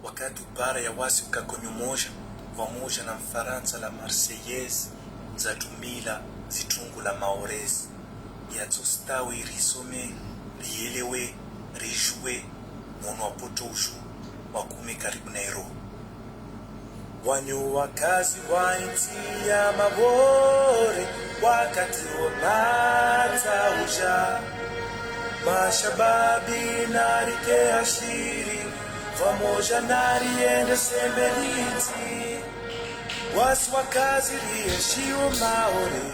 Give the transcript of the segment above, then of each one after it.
wakati bara ya wasi ukakonyomoja pamoja na Mfaransa la Marseillaise za tumila zitungu la maorezi yatustawi risome lielewe rijue mwono wapoto ushu wakume karibu Nairo wanyu wakazi wa inti ya mabore wakati wamata uja mashababi narike ashiri pamoja nariende semeliti wasi wakazi lieshiwo maore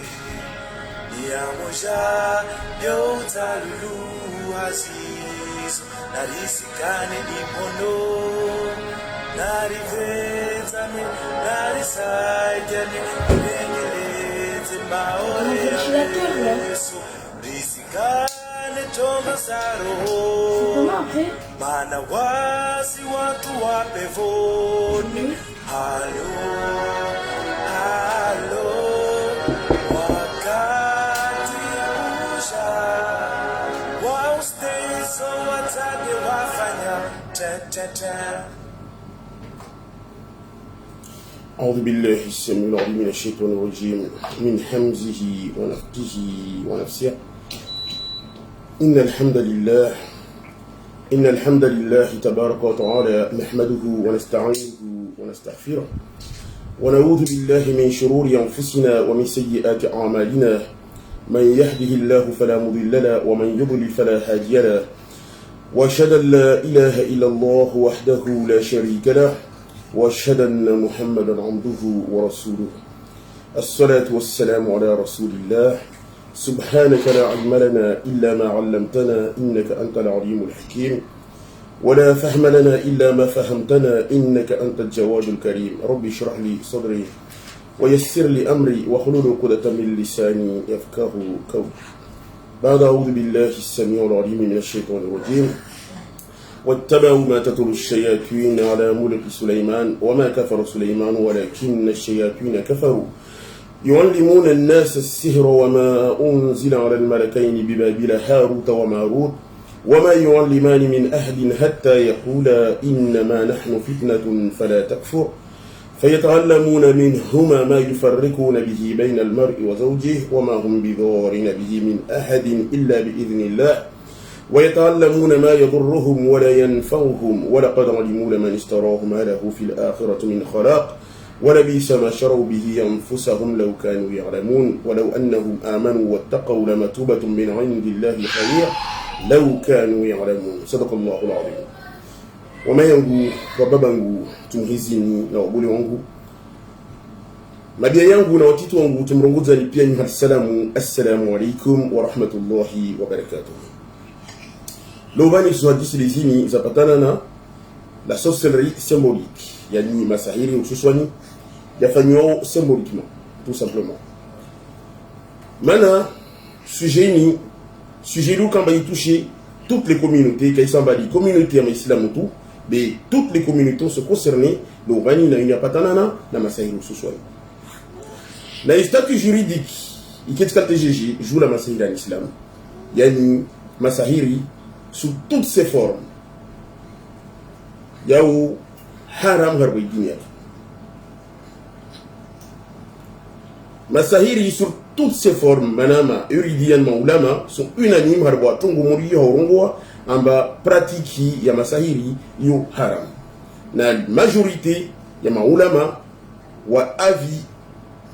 ya moja yota lulu aziz narisikane imono narivezane narisaidane lengeleze maore yesu risikane tonga saro mana wasi watu wapevoni halo halo wakati usha wa ustezo watake wafanya ta أعوذ بالله السميع العليم من الشيطان الرجيم من همزه ونفخه ونفسه إن الحمد لله تبارك وتعالى نحمده ونستعينه ونستغفره ونعوذ بالله من شرور أنفسنا ومن سيئات أعمالنا من يهده الله فلا مضل له ومن يضلل فلا هادي له وأشهد أن لا إله إلا الله وحده لا شريك له وأشهد أن محمدا عبده ورسوله الصلاة والسلام على رسول الله سبحانك لا علم لنا إلا ما علمتنا إنك أنت العليم الحكيم ولا فهم لنا إلا ما فهمتنا إنك أنت الجواد الكريم ربي اشرح لي صدري ويسر لي أمري واحلل عقدة من لساني يفقه قولي بعد أعوذ بالله السميع العليم من الشيطان الرجيم واتبعوا ما تتلو الشياطين على ملك سليمان وما كفر سليمان ولكن الشياطين كفروا يعلمون الناس السحر وما أنزل على الملكين ببابل هاروت وماروت وما يعلمان من أحد حتى يقولا إنما نحن فتنة فلا تكفر فيتعلمون منهما ما يفرقون به بين المرء وزوجه وما هم بضارين به من أحد إلا بإذن الله ويتعلمون ما يضرهم ولا ينفعهم ولقد علموا لمن اشتراه ما له في الآخرة من خلاق ولبئس ما شروا به أنفسهم لو كانوا يعلمون ولو أنهم آمنوا واتقوا لمثوبة من عند الله خير لو كانوا يعلمون صدق الله العظيم وما yangu kwa babangu tumhizini na wabuli wangu mabia yangu na watitu wangu tumrongoza ni pia ni assalamu alaikum wa rahmatullahi wa barakatuh. Lobani suhadisi lizini zapatana na la sorcellerie symbolique yani masahiri hususwani yafanywa symboliquement tout simplement. Mana sujet lu kamba toucher toutes les communautés kaisamba di communauté ya Islam tout mais toutes les communautés se concernées lobani na inapatana na masahiri hususwani. La statut juridique iketikate jeje joue la masahiri en islam yani masahiri sous toutes ses formes yao haram harbi dunia masahiri sur toutes ses formes manama uridianement ulama sont unanimes harbo tungu muri horongo amba pratique ya masahiri yo haram na majorité ya maulama wa avis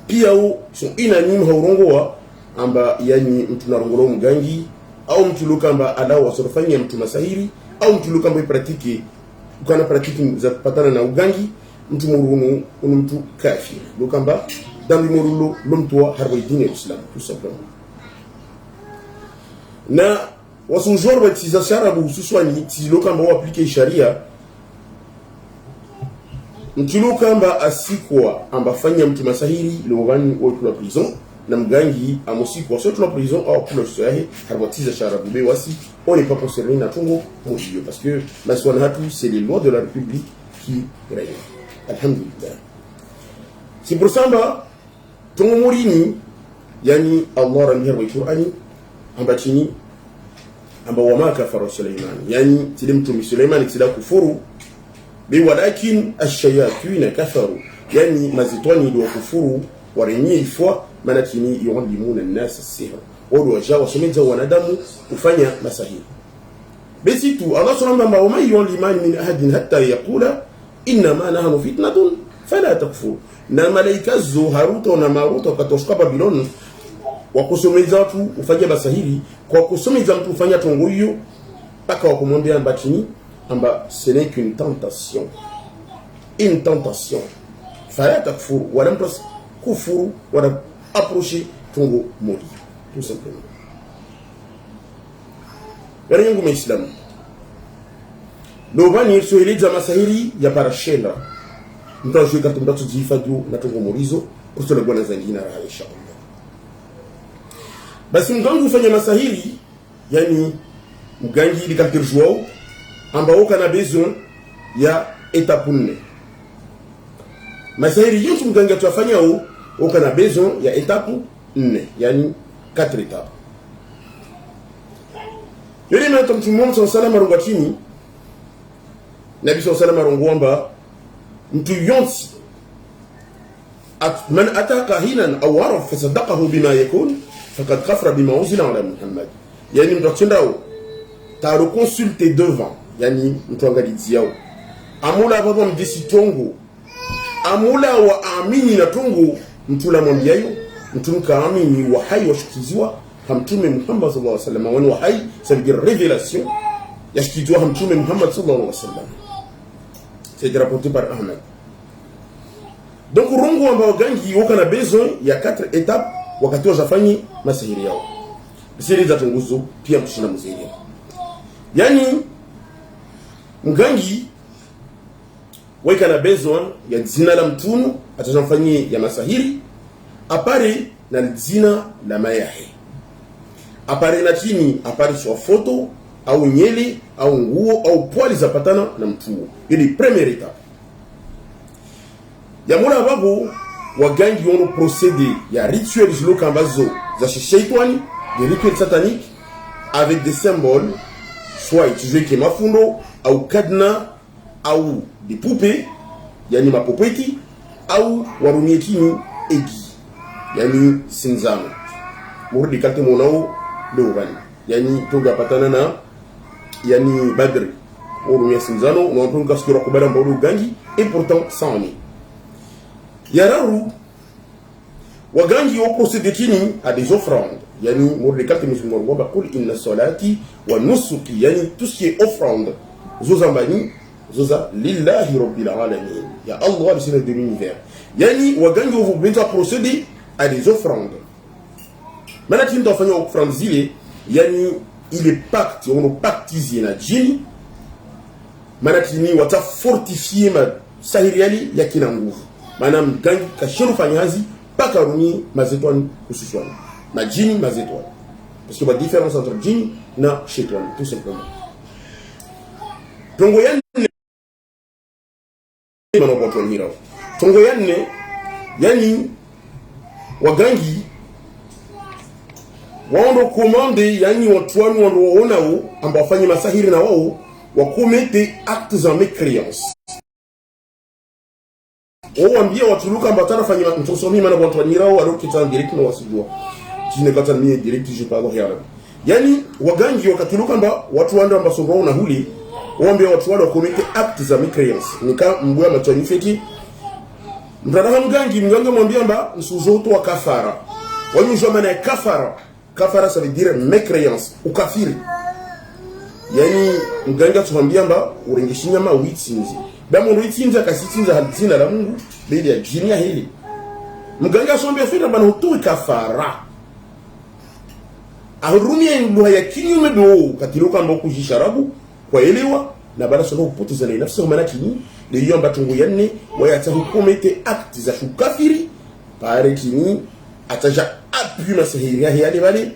piao sont unanimes horongo amba yani mtu narongolo mgangi au mtu lukamba alao wasorofanya mtu masahiri au mtu lukamba ipratiki ukana pratiki za patana na ugangi mtu murunu mtu kafir lukamba dambi murulu lumtwa harbi dini ya Islam tout simplement. Na wasujor batiza sharabu hususwani lukamba wa aplike sharia mtu lukamba asikwa amba fanya mtu masahiri lugani au la prison na mgangi amosikwa soit la prison au pour le soyahe harbatiza sharabu be wasi on n'est pas concerné na tungo mujio parce que maswanatu c'est les lois de la République qui règnent. Alhamdulillah. C'est pour ça tungo murini yani Allah ramihar wa Qur'ani amba chini amba wama kafara Suleiman yani tile mtume Suleiman kisida kufuru walakin ash-shayatin kafaru, yani mazitwani ndio kufuru warenye ifwa manatini yuallimuna an-nas as-sihr, wao wajao wasomeza wanadamu kufanya masahiri. Basi tu Allah subhanahu wa ta'ala yualliman min ahadin hatta yaqula inna ma nahnu fitnatun fala takfur. Na malaika Haruta na Maruta wakatoshka Babylon wakusomeza watu ufanye masahiri, kwa kusomeza mtu ufanya tongo hiyo paka wakumwambia ambatini amba ce n'est qu'une tentation, une tentation fala takfur, wala mtu kufuru wala approcher tongo moli, tout simplement. Yari yangu Muislamu, Lobani yirsoeleza masahiri ya parashela mtajue kati mtatu jihifadhi na tongo morizo kusole bwana zingine raha inshallah. Basi mgangu ufanya masahiri, yani mgangi ili kaltirjwao ambao kana besoin ya etape 4. Masahiri yote mgangi atafanya au kana besoin ya etape 4, yani 4 étapes. Yule mtu Mtume sallallahu alayhi wasallam Nabii sallallahu alayhi wasallam arongomba mtu yonsi man ataka hinan aw araf fasaddaqahu bima yakun faqad kafara bima unzila ala Muhammad. Yani mtu akendao ta consulter devant, yani mtu angaliziao amula baba mdisi tongo amula wa amini na tongo mtu la mwambiayo mtu mkaamini wa hai washikiziwa hamtume Muhammad sallallahu alaihi wasallam, wani wa hai c'est une révélation yashikizwa hamtume Muhammad sallallahu alaihi wasallam. C'est rapporté par Ahmed. Donc rongo ambao gangi wako na besoin ya 4 étapes wakati wazafanyi masahiri yao. Siri za tunguzo pia mtushina mzuri. Yani mgangi weka na besoin ya jina la mtunu atazamfanyia ya masahiri, apare na jina la mayahe, apare na chini, apare sur photo au nyele au nguo au poili zapatana na mtuo. Ili première étape. Ya muna babu wagangi wono procédé ya rituel jilo kambazo za shaitani, des rituels sataniques avec des symboles soit utilisés comme mafundo au cadenas au des poupées, yani mapopeti au warumietini egi, yani sinzano. Mori dikate monao lorani, yani toga patana na yani badri warumia sinzano unaontunga sikira kubala mbolu gangi et pourtant sans ni. Yararu wagangi au procédé kini à des offrandes, yani mori dikate musulman waba kul inna salati wa nusuki, yani tout ce qui est offrande zozambani zoza lillahi rabbil alamin, ya Allah le Seigneur de l'univers. Yani wagangi au bento procéder à des offrandes. Maintenant tu dois faire une offrande zile, yani il est pacte, on pactise na jini. Manatini wata fortifier ma sahiriali ya kina nguvu. Manam gangi kashiru fanyazi paka runi mazetwani ususwani. Na jini mazetwani. Parce qu'il y a une différence entre jini na shetwani, tout simplement. Tongo yanne manobotwani hirao. Tongo yanne yani wagangi waondo komande, yani watu wanu waona wao ambao wafanye masahiri na wao wakomete actes en mécréance. Ambia watu luka mbatara fanya mtosomi mana watu wanirao alo kita direct na wasijua. Jine kata mie direct je pas rien. Yani wagangi wakatuluka mba watu wanda amba songo na huli, waambia watu wale wakomete actes en mécréance. Nika mbuya matwani feki. Mtadaha mgangi mwambia mba nsuzoto wa kafara. Wanyu jomana kafara. Kafara ça veut dire mécréance, ukafiri. Yani mganga tuambia mba urengeshinya ma witsinzi. Bamo witsinza kasitsinza halzina la Mungu bidi ya jinia hili. Mganga tuambia fira bana hutu kafara. Ahurumia nduha ya kinyume do katiluka mba kujisharabu kwa elewa na bana sono upoteza na nafsi kwa kini le yomba tungu yanne wayata hukomete actes za shukafiri pare kini ataja appui masahiri ya yale bale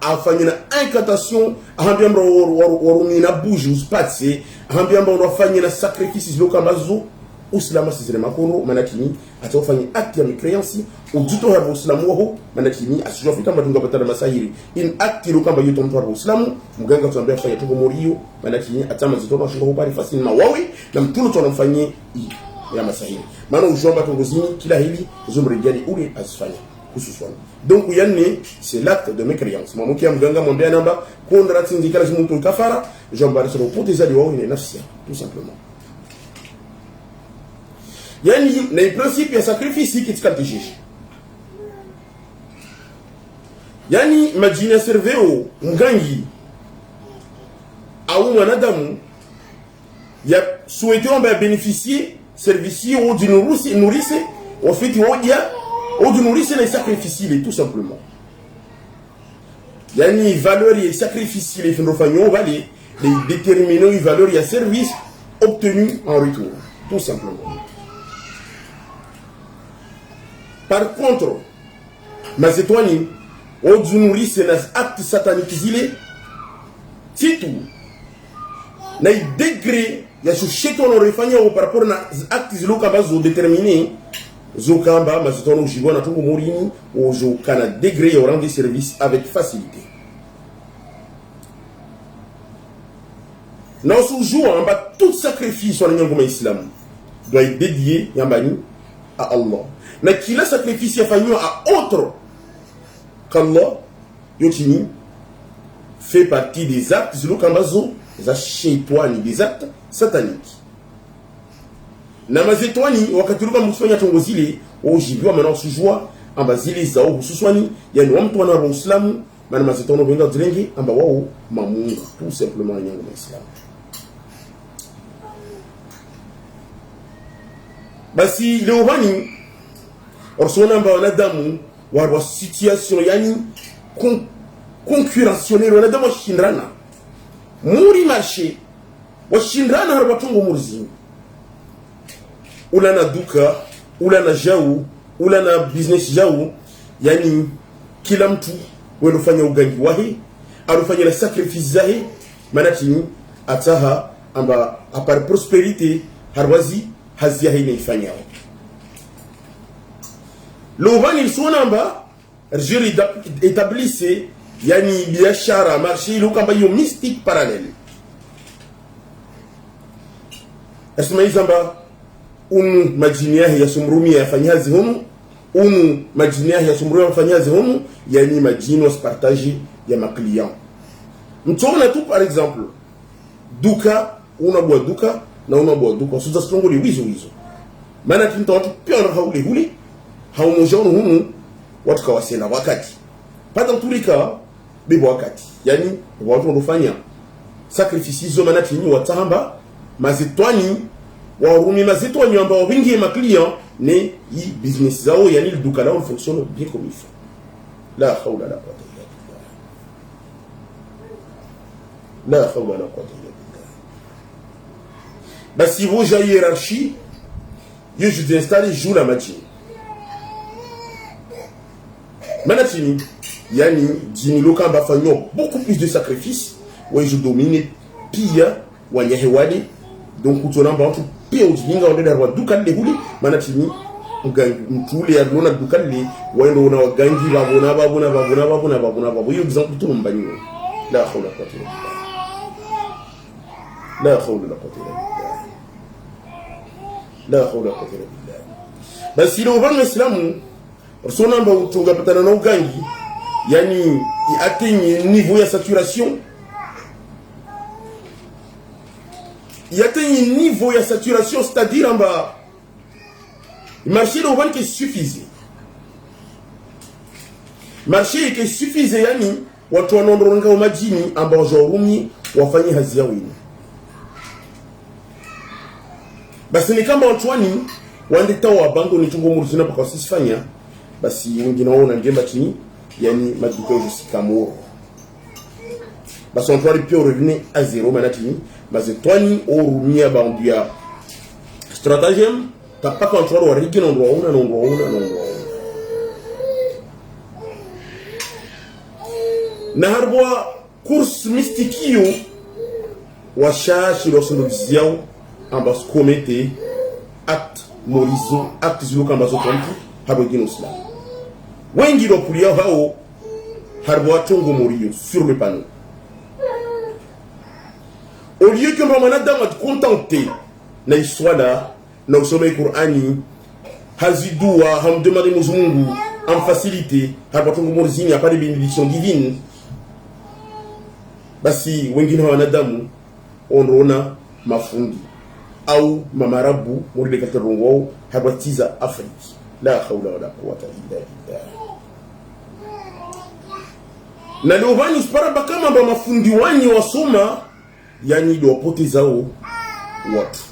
afanye na incantation, ahambia mro warumina bouge uspatse, ahambia mro wafanye na sacrifices lokambazo uslama sizire makoro manatini atofanya akti ya mikreansi ujuto harbo uslamu waho manatini asijofika mbatunga batana masahiri in akti lo kamba yuto mtu harbo uslamu mganga tuambia fanya tuko morio manatini atama zitoma shuko hupari fasini na wawi na mtuno tunamfanyie ya masahiri maana ujomba tongozini kila hili zumrijali ule asifanya hususan donc yanni c'est l'acte de mécréance mamu kia mganga mwambia namba kondra tindikala zimuntu kafara jomba risoro potezali wawi ni nafsi tout simplement. Yani na principe ya sacrifice katika kijiji. Yani majina serveo mgangi au mwanadamu ya souhaité on va bénéficier service ou du nourrice au fait ou du nourrice les sacrifices tout simplement. Yani valeur et sacrifice les fondofagnon va les déterminer une valeur et service obtenu en retour tout simplement. Par contre, mazetwani odunuri senas acte satanique zile titu na degré ya shushito no refanya par rapport na acte zilo kamba zo déterminer zo kamba mazetwani ujibona tungu morini ozo kana degré ya rendre service avec facilité. Non sous en bas tout sacrifice sur le islam doit être dédié yambani à Allah. Mais qui la sacrifice à autre qu'Allah, yotini fait partie des actes des actes sataniques. Namazetwani wakaturuka mswanya tongozile ojibiwa maintenant sujwa ambazili za hususwani yani wa mtu wa Uislamu maana mazetwano benga drenge amba wao mamungu tout simplement nyango Islam. Basi leo bani orsona mba wanadamu wa situation yani concurrentionnel wanadamu washindrana muri marché washindrana harba tungo murzi ula na duka ula na jau ula na business jau yani kila mtu wewe ufanya ugangi wahi alufanya la sacrifice zahi manatini ataha amba apar prosperité harwazi hazia hii ifanyao L'Ovan il sonamba juri établissait yani biashara marché lo kamba yo mystique parallèle. Asma izamba majinia ya sumrumi ya fanyazi humu majinia ya sumrumi ya fanyazi humu yani majini was partage ya ma client. Mtona tu par exemple duka unabwa duka na unabwa duka suza strongo li wizo maana kinto watu pia hauli huli haumujonu humu watu kawasena wakati pata mturika bibo wakati yani watu wanafanya sacrifice hizo manati ni watamba mazitwani warumi mazitwani ambao wingi ma client ne yi business zao yani duka lao fonctionne bien comme il faut la hawla la quwwata illa billah la hawla la quwwata illa billah. Basi vous j'ai hiérarchie je vous installe joue la machine manatini yani jini loka bafanyo beaucoup plus de sacrifices ouais je domine pia wanyahewali donc utona bantu pia ujinga ondeda wa dukale huli manatini mtule ya lona dukale wendo na wagangi babona hiyo exemple tu mbanyo la hawla wala quwwata illa billah la hawla wala quwwata illa billah la hawla wala quwwata illa billah. Basi lo bana islamu Sonamba utunga patana na ugangi yani atteigne niveau ya saturation c'est-à-dire amba marché le vent qui suffisait marché qui suffisait yani watu wanaondoronga wa majini ambao jorumi wafanye hazi yao ini basi ni kama watu wani wandita wa bango ni tungo muruzina pa kwa sisifanya basi wengine wao na ngemba chini yani maduka yusikamoro basi on doit pia revenir à zéro manatini mazetwani orumia bandia stratagème tapa contrôle wa rigino ndo na harboa course mystikio wa shashi lo sondozio ambas comete acte morizo acte zilo kamba zo tontu habo gino islam wengi do pulia hao harbo atongo morio sur le panneau. Au lieu que Mamanada m'a contenté na histoire là na usome Qur'ani hazidua ham demande Mungu en facilité harbo atongo morizini y a pas de bénédiction divine. Basi wengine wanadamu onrona mafundi au mamarabu muri de katerongo habatiza Afrique la hawla wala quwwata illa billah. Na leo vani sparaba kama ba mafundi wani wasoma yani do poteza watu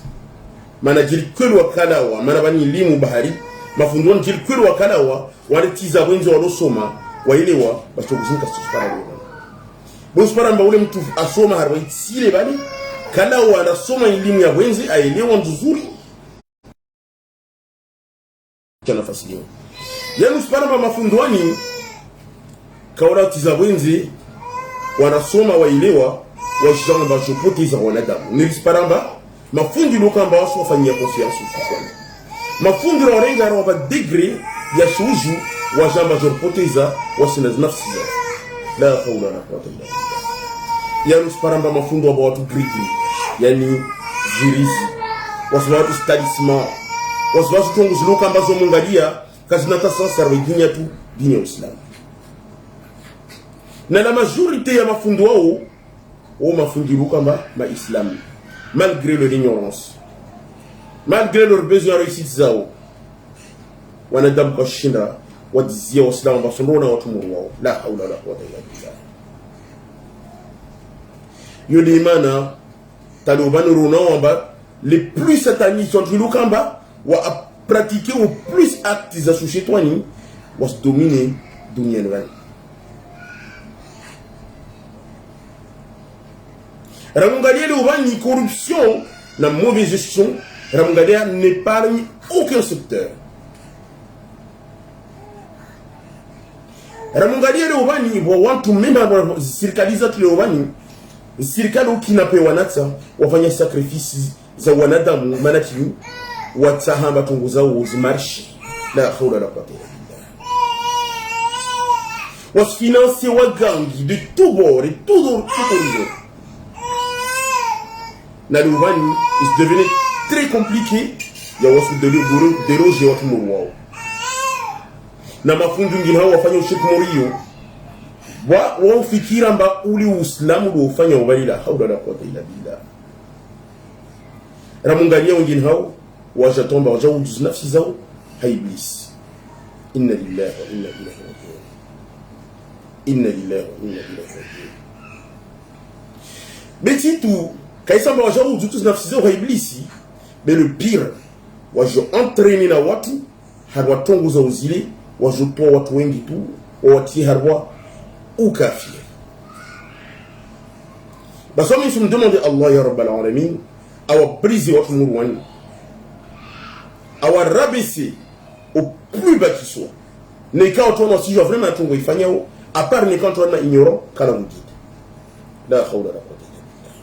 mana jilkweli wakalawa mana bani limu bahari mafundi wani jilkweli wakalawa waletiza wenzo walosoma wailewa bachoguzika sparaba bospara mba ule mtu asoma harwaiti sile bali kala wanasoma elimu ya wenzi aelewa nzuri kana fasiliwa yanu spara mba mafundwani kaura tiza wenzi wanasoma waelewa wajanga bajopoteza wanadamu nilispara mba mafundi lokamba wasu wafanyia confiance ufikwana mafundi warenga roba degré ya shuju wajamba bajopoteza wasina nafsi zao la hawla wala quwwata illa billah. Yani sparamba mafundo wa watu gridi yani zirizi wasu watu talisman wasu watu tongu ziluka ambazo mungalia kazi nata sansa rwedinya tu dini ya Uislamu na la majorité ya mafundo wao o mafundi luka ma Islam malgré l'ignorance malgré leur besoin réussite zao wanadamu kwa shinda wadizia Waislamu basondona watu muru wao la hawla wala quwwata illa billah. Yolimana talobanu ronamba les plus satanistes sont lukamba wa pratiquer au plus actes associés toani was dominer dunia nwan ramungalia le ubani corruption la mauvaise gestion ramungalia n'épargne aucun secteur. Ramungalia le ubani wa watu memba sirikaliza tule ubani sirikali ukinapewa natsa wafanya sacrifice za wanadamu manatini watahamba tungu zao zimarshi la hawla wala quwwata illa billah. Wasfinance wagangi de tout bord et tout horizon. Na l'ubani is devenu très compliqué ya wasu déroger watu muru wao na mafundu ngine hao wafanya ushiriki morio wa fikira mba uli Uislamu do ufanya ubali la hawla wala quwwata illa billah. Ramungalia wengine hao wajatomba wajaudu nafsi zao haiblis. Inna lillahi wa inna ilaihi raji'un. Inna lillahi wa inna ilaihi raji'un. Beti tu kaisamba wajaudu nafsi zao haiblisi mais le pire wajo entraîner na watu harwa tongo za uzile wajotoa watu wengi tu wati harwa ukafir. Bas on se demande Allah ya rabbal alamin awa briser watu murwani awa rabaisser au plus bas qui soit ne ka otono si je vraiment tongo ifanya o à part ne quand on a ignorant kala mujid la hawla wala quwwata illa billah.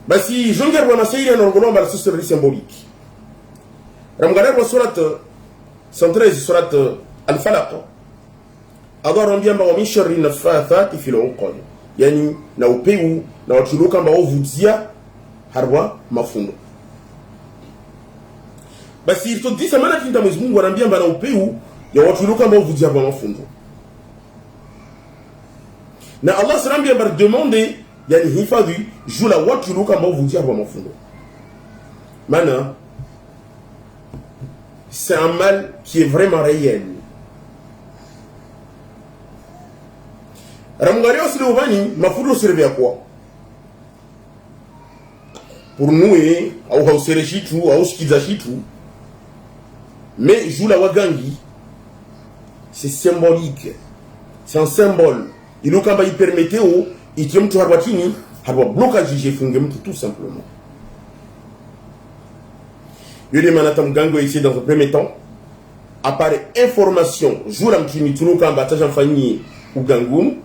Basi jongar wana sayira no ngolomba la société symbolique ramgadar wa surat 113 surat al-falaq adara ambiamba wa min sharri nafathati fil uqad yani na upeu na watuluka ambao vuzia harwa mafundo. Basi ito disa maana kinda Mwenyezi Mungu anambiamba na upeu ya watuluka ambao vuzia harwa mafundo na Allah salambia bar demander yani hifadhi jula watuluka ambao vuzia harwa mafundo maana c'est un mal qui est vraiment réel. Ramungario Silvani, mafundo servait à quoi? Pour nous, au Hauserechitu, au Skizachitu, mais Jula Wagangi, c'est symbolique. C'est un symbole. Il nous permettait au, il tient tout Harbatini, avoir blocage j'ai fungé tout simplement. Yule manatam gango ici dans un premier temps apparaît information jouram tuni tunu kamba tajan fani ou gangoum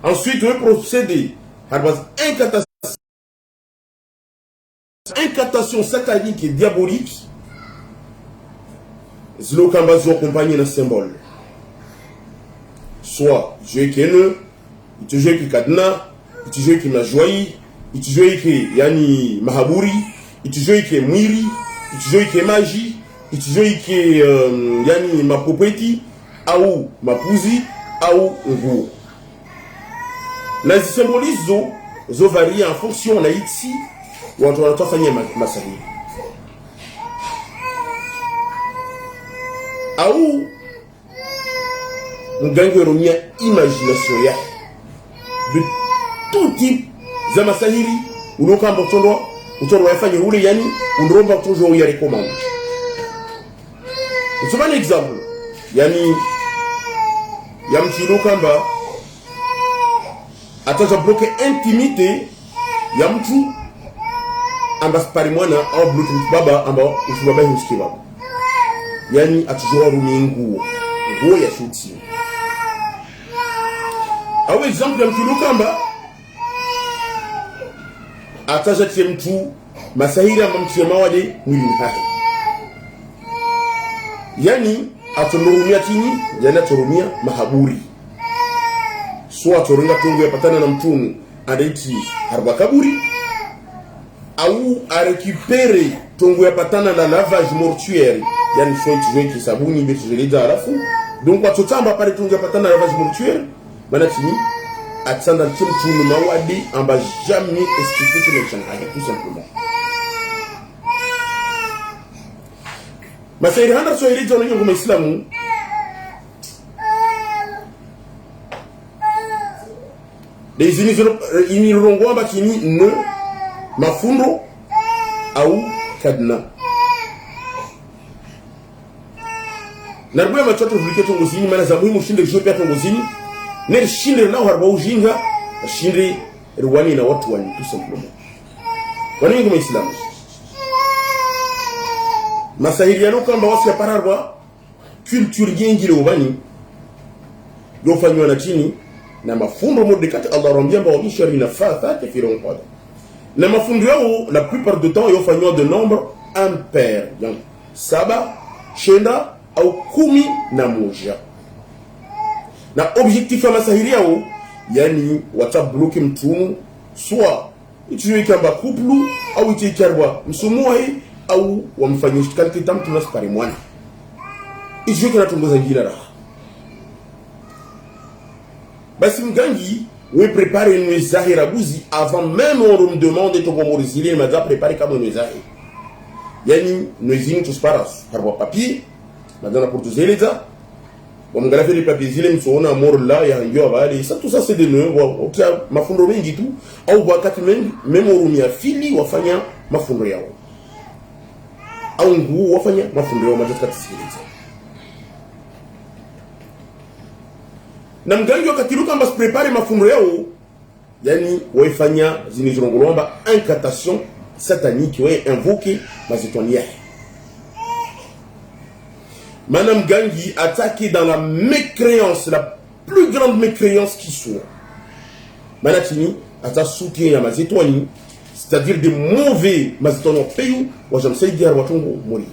ensuite le procédé harbaz incantation satanique et diabolique zilo kamba zo accompagné d'un symbole. Soit Dieu qui est ne, il Dieu qui kadna, il Dieu qui majoyi, il Dieu qui yani mahaburi, il Dieu qui est mwiri, il Dieu qui est magie, il Dieu qui est yani mapopeti, au mapuzi, au nguo. Na symbolise zo varie en fonction na ici watu wanatofanya masahili. Au mgangi werumia imagination ya de tout type za masahili unoka mbotondo utoro wafanye ule yani unromba toujours ya recommande. C'est un exemple. Yani ya mchilo kamba ataja bloquer intimité ya mtu ambas parimwana au bloquer mtu baba amba usibaba husikia baba. Yani atujua rumi nguo ya shuti. Au exemple ya mchilo kamba ataja tia mtu masahiri amba mtu mawade mwili hai. Yani aturumia chini, yani aturumia mahaburi. Soit atoringa tungu ya patana na mtumu adaiti harba kaburi, au a récupérer tungu ya patana na lavage mortuaire, yani soit tujue kisabuni betu jelida alafu. Donc watotamba pale tungu ya patana na lavage mortuaire, bana chini atsanda mtumu mawadi amba jamais esquifé que les gens tout simplement. Masahiri handa so ilija onyo kuma Islamu des inirongwa bakini no mafundo au kadna narbuya machoto vulike tongozini mana za muhimu shinde jope tongozini ne shinde na harba ujinga shinde rwani na watu wani tout simplement wani kuma Islamu. Masahiri yano kamba wasi ya pararwa culture yengi le ubani yofanywa na chini na mafundo modekati Allah rambia mba wabishari na fatha kefiron kwada na mafundo yao la plupart du temps yofanywa de nombre impair yani 7, 9 au 11 na objectif ya masahiri yao yani watabloke mtumu soit itiwe kamba kuplu au itiwe karwa msumuwahi au wamfanyisha kalki tamtu nas parimwana ijue kana tungoza njira raha. Basi mgangi we prépare une zahira buzi avant même on me demande to komorizili il m'a déjà préparé comme une zahira yani noizini tous paras harwa papier madana pour tous eleza wamgala fait les papiers zile msoona mor la ya ndio bali ça tout ça c'est de nous okia mafundo mengi tu au wakati même orumia fili wafanya mafundo yao au nguo wafanya mafundo yao majaka tisikiliza na mgangi wakati luka mbas prepare mafundo yao yani waifanya zinizongolomba incantation satanique ouais invoquer mazitonia Madame Gangi attaqué dans la mécréance, la plus grande mécréance qui soit. Manatini atta soutien ya mazitoni, c'est-à-dire des mauvais mazitoni pays wa jamsaidi watongo mori.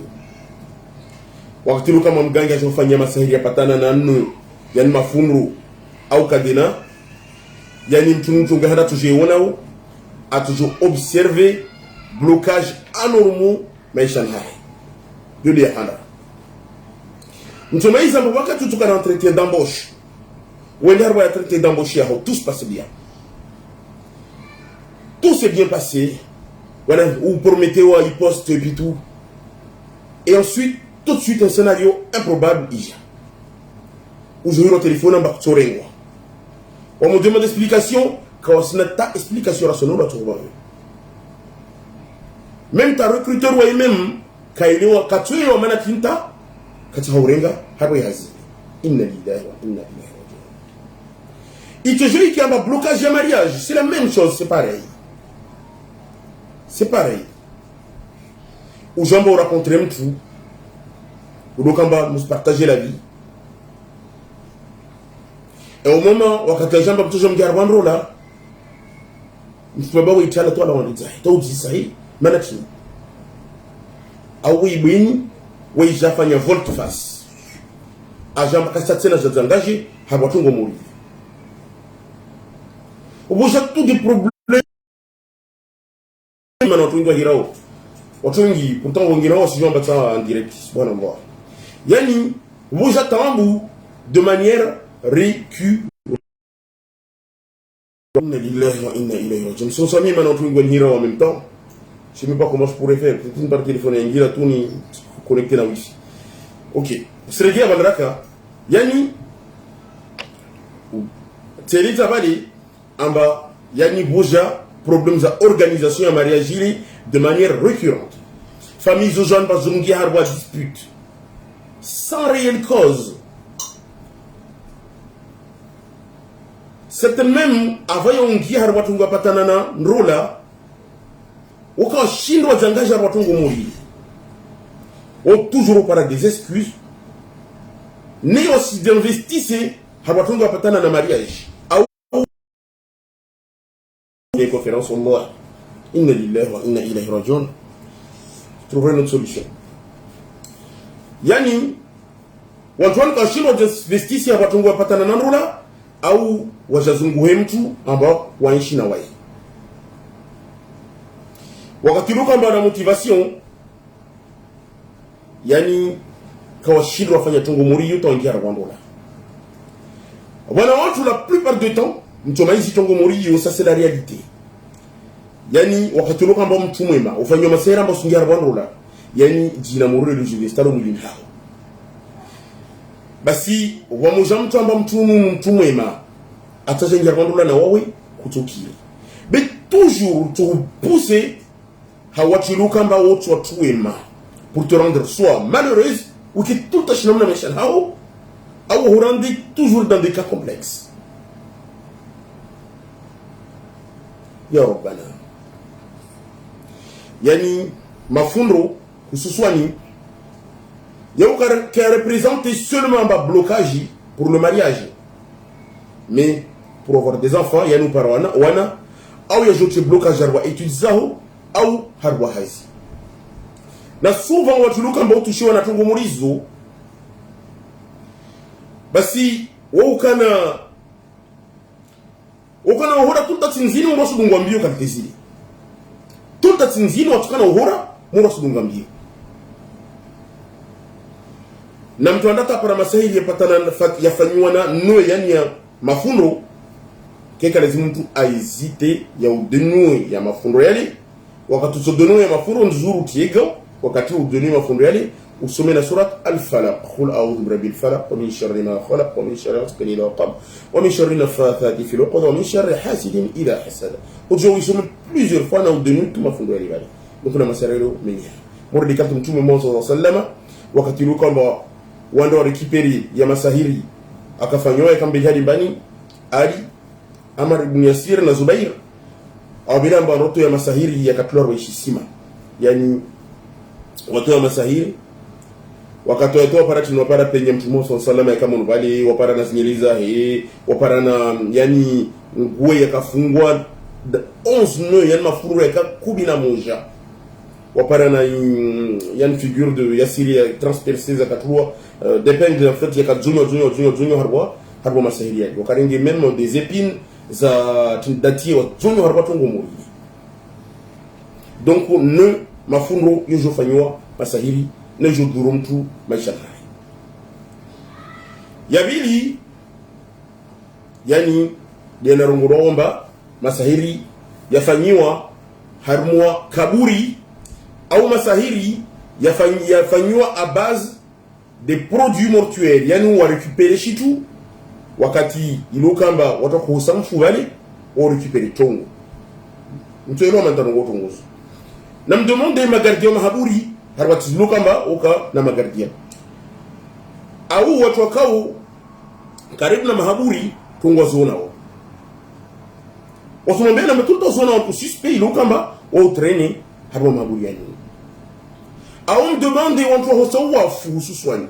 Wakati luka Mamgangi ajofanya masahiri ya patana na nnu yani mafunru au kadena yani mtu ngahada tujeonao atujo observer blocage anormaux maisha hai. Dole handa. Nous sommes ici wakati tuka na entretien d'embauche. Wende harba ya entretien d'embauche yao tout se passe bien. Tout s'est bien passé. Voilà, vous promettez wa poste et puis tout. Et ensuite, tout de suite un scénario improbable ici. Où je vais au téléphone en bas tsorengo. On me demande explication quand ce n'est pas explication rationnelle à trouver. Même ta recruteur ou même quand il est au katsué au manatinta katika urenga hapo yazi inna lillahi wa inna ilaihi raji'un. Il te dit qu'il y a un blocage de mariage, c'est la même chose, c'est pareil. C'est pareil. Où j'en rencontrer un tout, où nous nous partager la vie. Et au moment où quand les gens me dire là, je ne peux pas vous dire toi là on dit ça, toi dis ça, manatini au ibini waijafanya volte face ajamba kasatsena zangaje habatungo muri ubuja tout des problèmes maintenant tout ndio hirao watu wengi pourtant wengine wao sijua mbata en direct bwana mbwa yani ubuja tambu de manière récurrente. Inna lillahi wa inna ilayhi raji'un. Son sami maintenant tout ndio hirao en même temps. Je sais même pas comment je pourrais faire. Peut-être une par téléphone et ngira tout ni connecté na wifi. OK. Sirejea bandraka yani Telita bali amba yani boja problèmes d'organisation à mariage de manière récurrente. Famille aux jeunes parce que harba dispute sans réelle cause. C'est même avant on harba tunga patanana nrola aucun chinois d'engagement harba tungo mourir. On toujours par des excuses. Ni aussi d'investir harba tunga patanana mariage. Les conférences au moins inna lillahi wa inna ilayhi raji'un. Trouver notre solution. Yani watu ka shino investisi ya watu wapatana na ndola au wajazunguhe mtu ambao waishi na wai. Wakati luka mbana motivation yani kwa shino wafanya tungu muri yuto ingia rwandola. Wana watu la plupart du temps mtoma hizi tungu muri yo ça c'est la réalité. Yani wakati luka mbana mtu mwema ufanywa masera mbo sungia rwandola. Yani jina muri lu jivestalo mwilini hao. Basi wamoja mtu amba mtu mwema atajenga rwandola na wawe kutokia. Mais toujours tu pousser hawachiluka mba wotu watu wema pour te rendre soit malheureuse ou que tout a chinamna meshan hao au hurandi toujours dans des cas complexes. Ya Rabbana. Yani mafundo hususwani yau qui représente seulement un blocage pour le mariage. Mais pour avoir des enfants, il y a nous par wana ou il y a blocage harwa études zao au harwa haisi. Na souvent watu luka mbao tushiwa na tungo murizo basi ukana uhura tuta tinzini mrosu dungwambio kakizili tuta tinzini watukana uhura mrosu dungwambio na mtu andata para masahili yafanywa na noe yani ya mafundo keka lazima mtu aizite ya udenue ya mafundo yale wakati usodenue ya mafundo nzuru kiega wakati udenue mafundo yale usome na surat al-falaq qul a'udhu birabbil falaq wa min sharri ma khalaq wa min sharri ghasiqin idha waqab wa min sharri naffathati fil 'uqad wa min sharri hasidin idha hasad ujo usome plusieurs fois na udenue tu mafundo yale bali donc na masarelo menya mordi katu mtume Muhammad sallallahu wakati luka mba wanda wa rekiperi ya masahiri akafanywa kama hadi mbani Ali Amar ibn Yasir na Zubair au bila mba roto ya masahiri yakatulwa roishisima yani watu wa masahiri wakatoa para tunapara penye mtume sallallahu kama unubali wapara na sinyeliza wapara na yani nguo yakafungwa 11 nœuds yani mafuru ya 11 wapara na yani figure de Yasiri transpercée za katulwa d'épingle en fait yakadzunyo harwa masahiri yake wakaringe même des épines za tindatie wa zunyo harwa tungo muri donc ne mafundo yojo fanywa masahiri na joduru mtu maisha haya yabili yani dena rongoromba masahiri yafanywa harmwa kaburi au masahiri yafanywa à base des produits mortuaires yani wa récupérer chitu wakati ilokamba watakuhusa mfuvali wa récupérer tongo mtu elo mantano ngotongozo na mdemande magardia mahaburi harwati ilokamba oka na magardia au watu wakao karibu na mahaburi tongo zona wao wasomambia na mtuto zona watu suspect ilokamba au traîner harwa mahaburi yani au mdemande watu wahosawa fususwani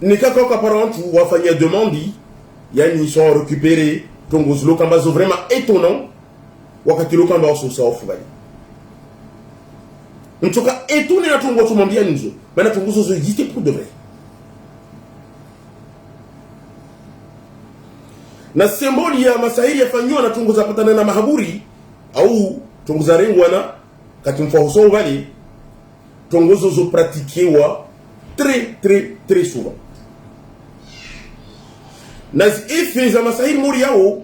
nikaka kaparantu wafanya demande yani ils sont récupérés tongos lokamba zo vraiment étonnant wakati luka amba wasu sawafu bali mtoka etuni na tungo tumambia nzo bana tunguzo zo existe pour de vrai na symboli ya masahiri yafanywa na tungo zapatana na mahaburi au tungo za rengwa na kati mfahuso bali tunguzo zo pratiquewa très souvent na effets za masahiri mori yao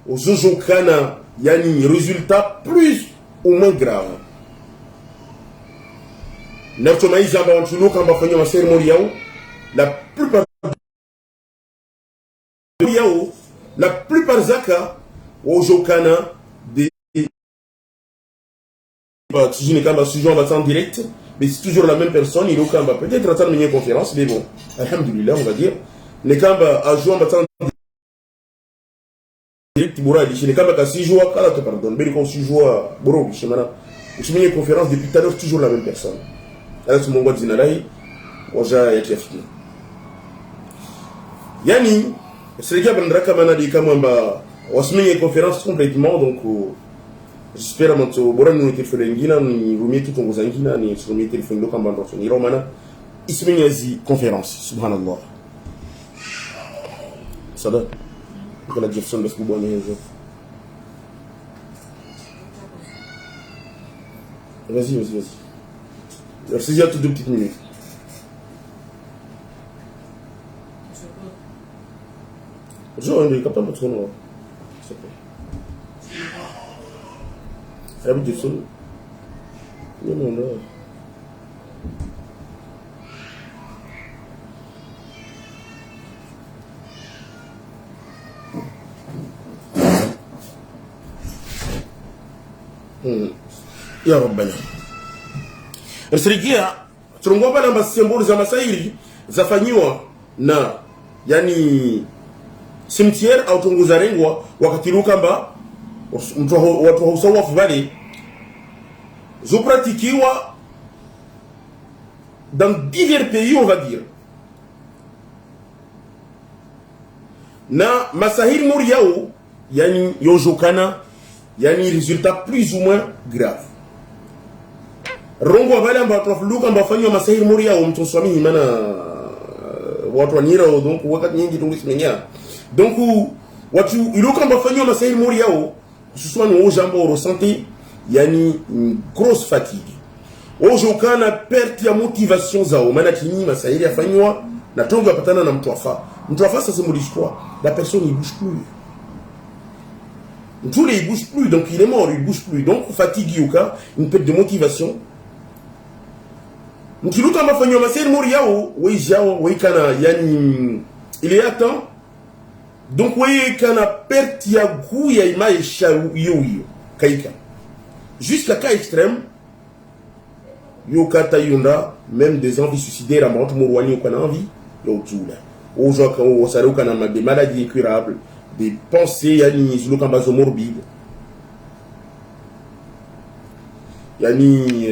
uzuzukana yani résultat plus ou moins grave na tumaiza amba wantuluka amba fanywa masahiri mori yao la plupart zaka uzuzukana des si je n'ai qu'un sujet en battant direct mais c'est toujours la même personne il est au Kamba peut-être attendre une conférence mais bon alhamdulillah on va dire les Kamba a joué en battant direct bora dit les Kamba ka 6 jours kala te pardon mais quand 6 jours boro shimana une conférence depuis tout à l'heure toujours la même personne alors tout mon gars dinalai oja yakiafiki yani c'est le gars bandraka manadi kama mba wasimanye conférence complètement donc j'espère que bora nous téléphone ngina ni rumie tout on ngina ni rumie téléphone ndo kamba ndo ni romana ismenyazi conférence subhanallah sada que la Jefferson bas bu bonne hizo vas-y merci il y a tout 2 petites minutes je on est capable de tourner s'il te plaît Abi Jefferson non ya rabbana Msirigia turungomba namba symboli za masairi zafanywa na yani cimetière au tunguza rengwa wakati lukamba watu hausawafu bali zo pratiquewa dans divers pays on va dire na masahiri mori yao yani yojokana yani résultat plus ou moins grave rongo bale amba tofluka amba fanywa masahiri mori yao mtu swami mana watu wanira donc wakati nyingi tungisimenya donc watu iluka amba fanywa masahiri mori yao hususan aux gens qui ressentent yani une grosse fatigue ojokana perte ya motivation zao maana kini masahiri yafanywa na tongo yapatana na mtu afa ça symbolise quoi la personne il bouge plus tout il bouge plus donc il est mort il bouge plus donc fatigue yoka une perte de motivation mkiluka mafanywa masahiri mori yao weijao weikana yani il est à temps donc voyez qu'on a perte ya goût ya image yo kaika jusqu'à cas extrême yo kata yunda même des envies suicidaires à mort mourwani ko na envie yo tula o joka o saruka na des maladies incurables des pensées yani zuluka bazo morbide yani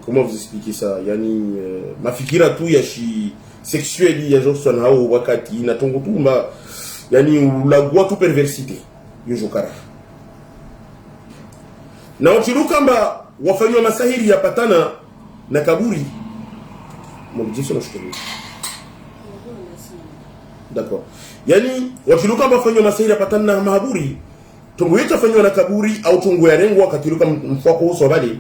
comment vous expliquer ça yani mafikira tu ya shi sexuelle ya Johnson hao wakati na tongo tumba yani ulagua tu perversité yojokara na uchilukamba wafanywa masahiri yapatana na kaburi mobjisho nashukuru d'accord yani uchilukamba wafanywa masahiri yapatana na mahaburi tungu yetu fanywa na kaburi au tungu ya rengo wakati luka mfako uso bali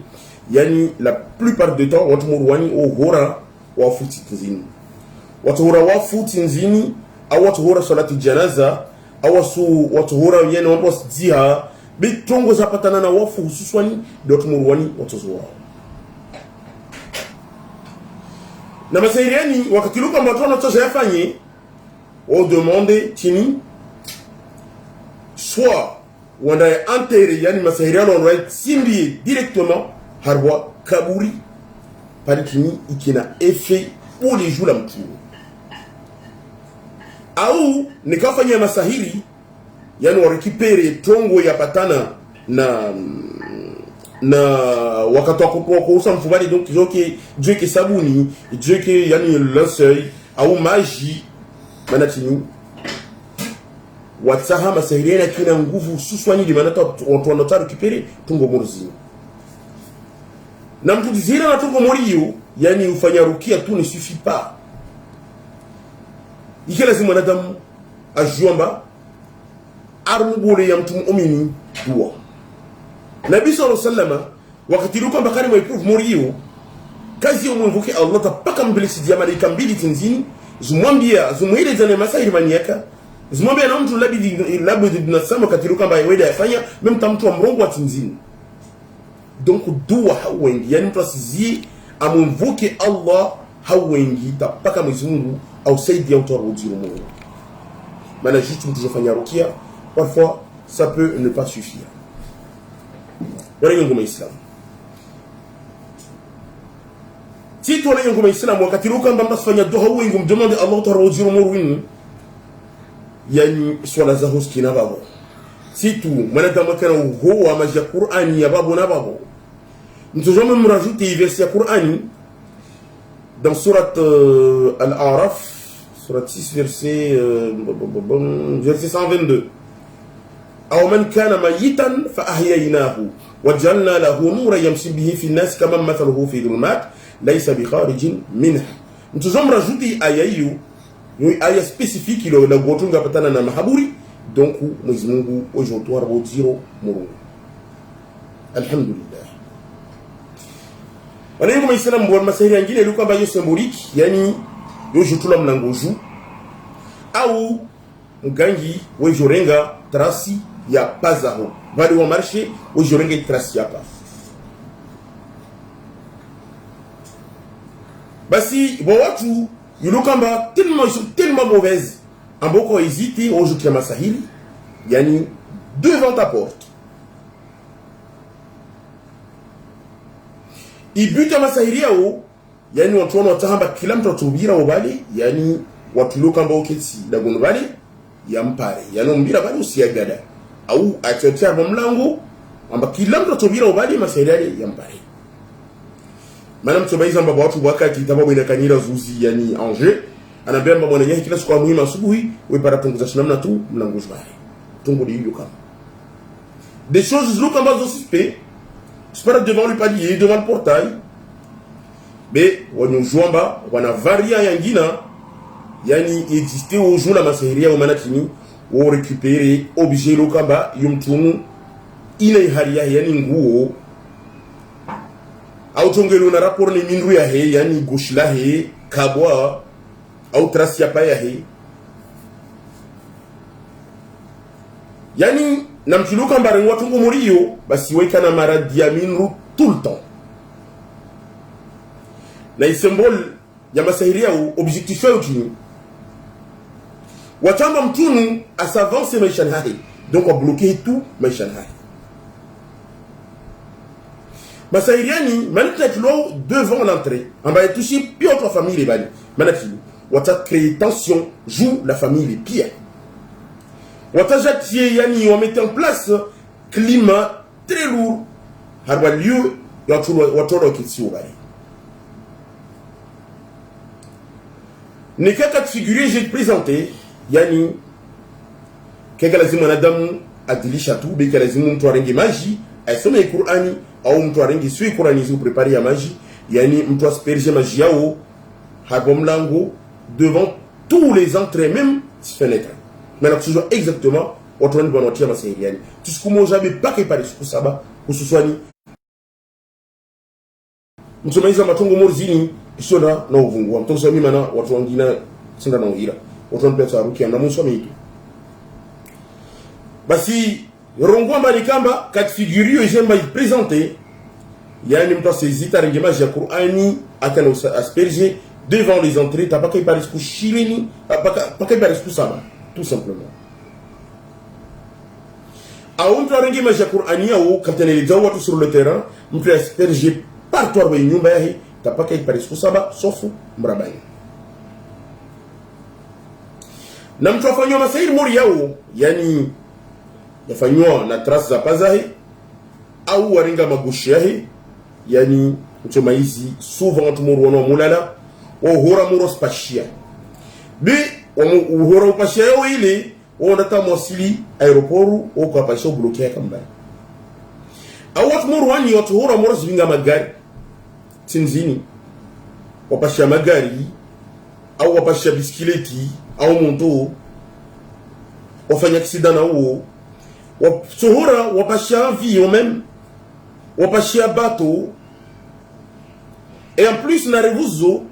yani la plupart du temps watu murwani ohora wa futi nzini watu hora wa futi nzini au watu hora salati janaza au watu hora yene watu wasijia bitongo zapatana na wafu hususwani watu murwani watu zuwa na masairiani wakati luka matwana tosha yafanye on demande tini soit wanda enterré yani masairiani on va simbier directement harwa kaburi palikini ikina effet pour les jours la mtu au nikafanya masahiri yani warekipere tongo ya patana na wakati wa kuusa mfubali donc Dieu ke sabuni Dieu ke yani linceul au magie manatini watsaha masahiriana kina nguvu suswani di manata watu wanotari kipere tungo morzini na mtu dizira na tungo moriyo yani ufanya rukia tu ne suffit pas ike lazima mwanadamu ajuamba armubule ya mtu muumini dua. Nabii sallallahu alaihi wasallam wakati luko mbakari mwa iprove moriyo kazi ya mwenvuke Allah tapaka mbilisi dia malaika mbili tinzini zumwambia zumwile zane masahiri maniaka zumwambia na mtu labidi dinasama wakati luko mba yawede yafanya memta mtu wa mrongo wa tinzini. Donc dua hawengi yani mtu asizie amwenvuke Allah hawengi tapaka Mwenyezi Mungu au saidi ya mtu arudiro Mungu. Maana juste mtu jofanya rukia parfois ça peut ne pas suffire. Wale ngoma Islam. Si tu wale ngoma Islam wakati ruka mbamba fanya dua hawengi mdemande Allah tarudiro Mungu. Yani swala za hoski na babo. Si tu mwanadamu kana huwa maji ya Qur'ani ya babo na babo. Mtujome mrajouter verset ya Qur'ani dans surat Al-A'raf, surat 6 verset 122. Aw man kana mayitan fa ahyaynahu waj'alna lahu nuran yamshi bihi fi an-nas kama mathaluhu fi dhulumat laysa bi kharijin minha. Mtujome rajouter aya hiyo, ni aya spécifique ile na gotunga patana na mahaburi. Donc Mwenyezi Mungu aujourd'hui araboziro Mungu. Alhamdulillah. Wale ngoma Islam bwana masahiri nyingine ile kwamba hiyo symbolique yani yo jutula mnangoju au mgangi wejorenga trasi ya pazaho bali wa marché wejorenga trasi ya pa basi bo watu yulo kamba tellement mauvaise amboko hésiter au jukia masahiri yani devant ta porte. Ibuta masahiri yao yani watu wana watahamba kila mtu atubira wabali yani watu loka mbao kesi dagono bali ya mpare yani mbira bali usiyagada au achotea mlango amba kila mtu atubira wabali masahiri ya mpare. Maana mtobaiza mbaba watu wakati tababu inakanira zuzi yani Angers anambia mbaba mwenye kila siku muhimu asubuhi wewe para punguza shinamna tu mlango jbare tungo di yuka des choses loka ambazo suspect. Je parle devant le palier, devant le portail. Mais wanujwamba wana varia yangina yani existe au jour la maseria au manatini ou récupérer objet lokamba yumtumu ile haria yani nguo au tongelo na rapport ni mindu ya he yani gauche la he kabwa au trace ya pa ya he yani na mkiluka mbare watu ngomuriyo basi weka na maradi ya minru tout le temps. Na symbole ya masahiri yao objectif yao kini watamba mtunu asavance maisha hai donc wa bloquer tout maisha hai. Masahiriani manita kilo devant l'entrée ambaye touchi pia kwa famille bali manati wata créer tension joue la famille les pires. Watajatie yani wamete en place climat très lourd harwa lieu ya watoro kitio bali ni kaka figurer j'ai présenté yani kaka lazima nadamu adilisha tu beka lazima mtu arenge maji asome Qur'ani au mtu arenge sui Qur'ani zu préparer ya maji yani mtu asperge maji yao harwa mlango devant tous les entrées même fenêtres. Mais toujours exactement watu wani wanatia masahiri yani tusikumoja bepaka ipare siku saba kususwani mtumaiza matungo morzini isona na uvungua mtoso mimi na watu wengine sinda na uhira watu wanapeta rukia na muso mimi basi rongwa mbali kamba kat figurio jemba présenter yani mtu asezita rengemaji ya Qur'ani akana asperger devant les entrées tapaka ipare siku shirini paka ipare siku saba tout simplement. Au mtu arengi maji Qur'ani au kateneleza watu sur le terrain mtu asperger partout kwa nyumba yake tapaka ipare siku saba sofu mrabani. Na mtu afanywa masairi mori yao yani yafanywa na trace za pazahi au waringa magushi yake yani mtu maizi souvent tumuru wana mulala wa hora muro spashia bi uhora upashia yao ile on ata mwasili aeroporu o kwa pasho bloqué kamba au watu murwani watu hora mora zivinga magari tinzini wapasha magari au wapasha bisikileti au monto wafanya accident na uo wapsohora wapasha avion même wapasha bateau et en plus na revuzo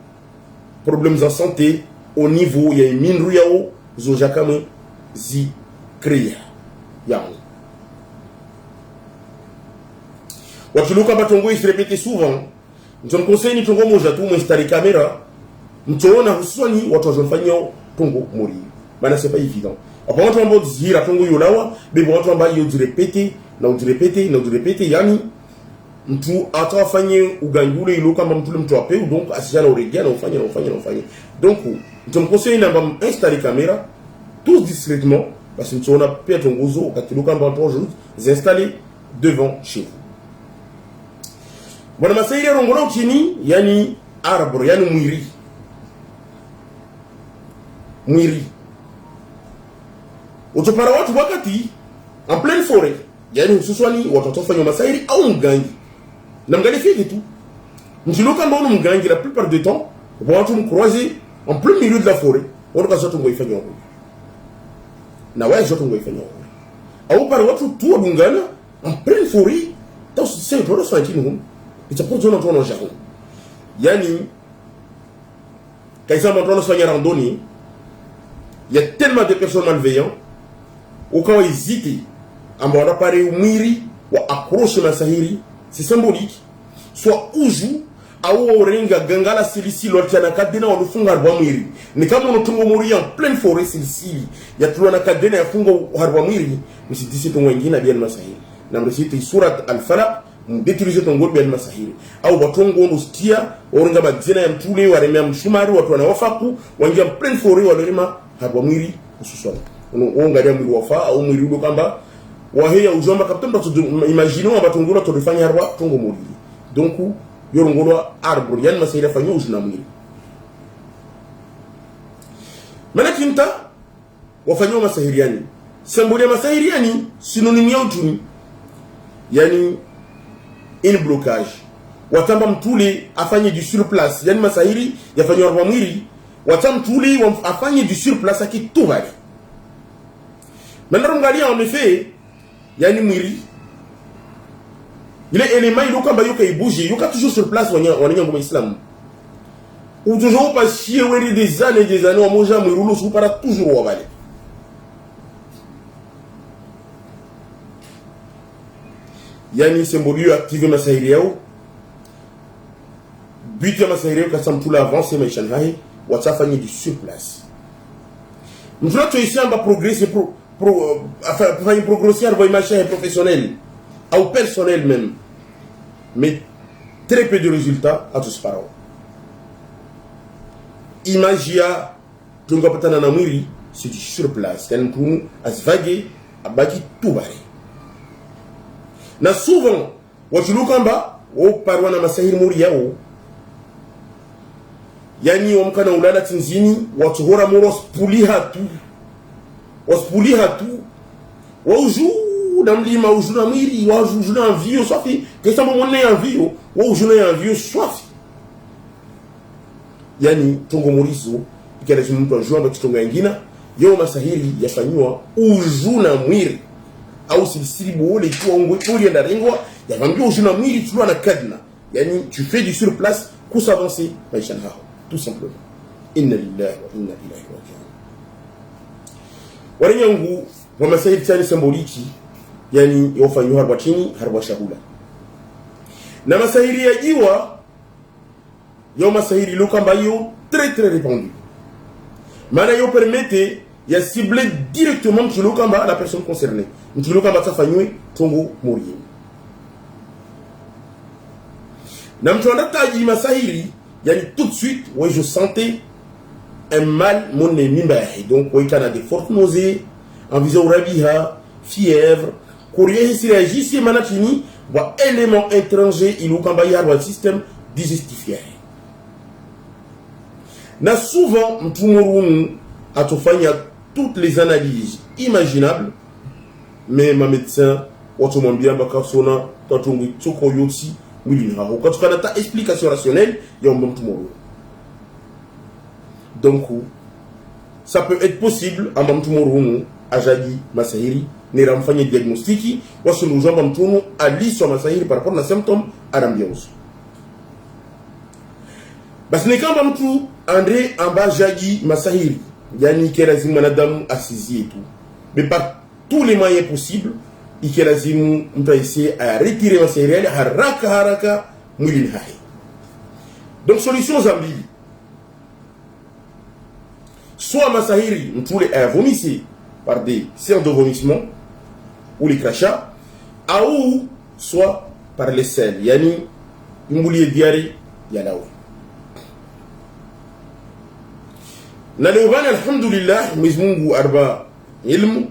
problèmes en santé au niveau ya minru yao zo jakame zi créer yao wakiluka batongo se répéter souvent ndio conseil ni tongo moja tu mwinstali kamera mtoona huswani watu wazofanya tongo mori bana c'est pas évident après watu ambao zira tongo yolawa bebo watu ambao yo direpete na udirepete na udirepete yani mtu atafanye ugangule ilo kama mtu ape donc asijana uregia na ufanye donc ndio conseil namba installer kamera tous discrètement parce que tu on a pia tongozo ukatiluka mba tongo installer devant chez vous. Bwana masairi ya rongola chini yani arbre yani mwiri utopara watu wakati en pleine forêt yani hususwani watoto fanya masairi au mgangi na mgangi fiki tu mjiluka mbona mgangi la plupart du temps watu mcroiser en plein milieu de la forêt watu kazoto ngoifanya huko na wao zoto ngoifanya huko au para watu tu wabungana en pleine forêt dans ce secteur ça qui nous itapozo na tono jaho yani kaisa mtono sonya randonnée il y a tellement de personnes malveillantes au quand hésiter ambao pare umwiri wa approche masahiri c'est symbolique soit uju au orenga gangala silisi lotana kadena walufunga harba mwiri ni kama unotungo muri en pleine forêt silisi ya tulana kadena yafunga harba mwiri msidisi to wengine bien masahiri na mrisiti surat al-falaq mdetilize tongo bien masahiri au batongo nustia orenga majina ya mtule waremea mshumari watu wanawafaku wangia pleine forêt walorima harba mwiri ususwana ungalia mwiri wafa au mwiri udo kamba waheya ujomba kaptemba to imaginer abatongura to rifanya harba tongo muri donc yorongolwa arbre yani masahiri afanya ujuna mwiri mana kinta wafanya masahiri yani symbole ya masahiri yani synonyme ya utuni yani in blocage watamba mtuli afanye du surplace yani masahiri yafanywa harba mwiri watamba mtuli afanye du surplace akitubali maintenant ngalia en effet yani mwiri il est élément il okamba yoka ibouge yoka toujours sur place wanya ngoma islam ou toujours pas chier weri des années wa moja mwirulo sou para toujours wabale yani symbole active masahiri yao but ya masahiri yao kasam tout l'avance maisha hai watafanya du sur place mfano tu ici amba progresser faire progresser à image professionnelle ou personnel même mais très peu de résultats à tous parents imagia tunga patana na mwiri c'est du sur place quand nous asvague abaki tout bari na souvent wachulukamba o parwa na masahiri muri yao yani omkana ulala tinzini watu hora moros puliha tu wauju na mlima ujuna mwiri wajuna envio swafi kesa mbona envio wajuna envio swafi yani tongo morizo ikale mtu ajua ndo kitongo nyingine yo masahiri yafanywa ujuna mwiri au silisili boole tu ongwe poli na ringwa yavambia ujuna mwiri tulwa na kadna yani tu fais du sur place pour s'avancer maisha hao tout simplement inna lillahi wa inna ilaihi raji'un warenyangu wa masahiri tani symboliki yani yofanywa harba chini harba shahula na masahiri ya jiwa yo masahiri lokamba yo très très répandu mana yo permettre ya cibler directement mtulokamba la personne concernée mtulokamba tafanywe tongo mori na mtuandataji masahiri yani tout de suite ouais je sentais un mal mon mimba donc ouais kana des fortes nausées envision rabiha fièvre Courrier si réagit manatini wa élément étranger il ou kamba yarwa système digestif na souvent mtumurunu atofanya toutes les analyses imaginable, mais ma médecin watomwambia mpaka sona tatungu tsoko yotsi mwili haho quand tu as explication rationnelle ya mtu moro. Donc ça peut être possible amba mtu moro ajadi masahiri ni ramfanye diagnostiki wasunuzamba mtu aliswa masahiri par rapport na symptômes anambiauso. Basi ni kama mtu André amba jadi masahiri yani kelazima mwanadamu asizie tu, mais par tous les moyens possibles ikelazimu mtu essayer à retirer masahiri yale haraka mwili hai. Donc solution za mbili, soit masahiri mtu ule vomissé par des séances de vomissement ou les crachats, ou soit par les selles yani imbulie diarrhée ya lawe. Na leo bana alhamdulillah Mwenyezi Mungu arba ilmu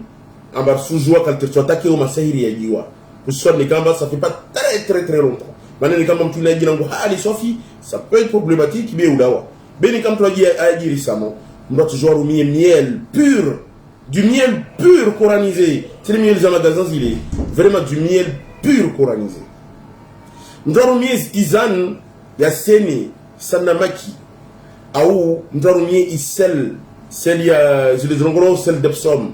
ambar sujua kalterchotake au masahiri ya jiwa kuswa ni kamba ça fait pas très longtemps maana ni kama mtu anaji nangu hali sofi ça peut être problématique bien udawa beni kama mtu aji récemment mtu toujours rumie miel pur, du miel pur coranisé. C'est le miel des magasins, il est vraiment du miel pur coranisé. Mtu rumie tisane ya seni sanamaki au mtarumie isel ya je les engros sel d'Epsom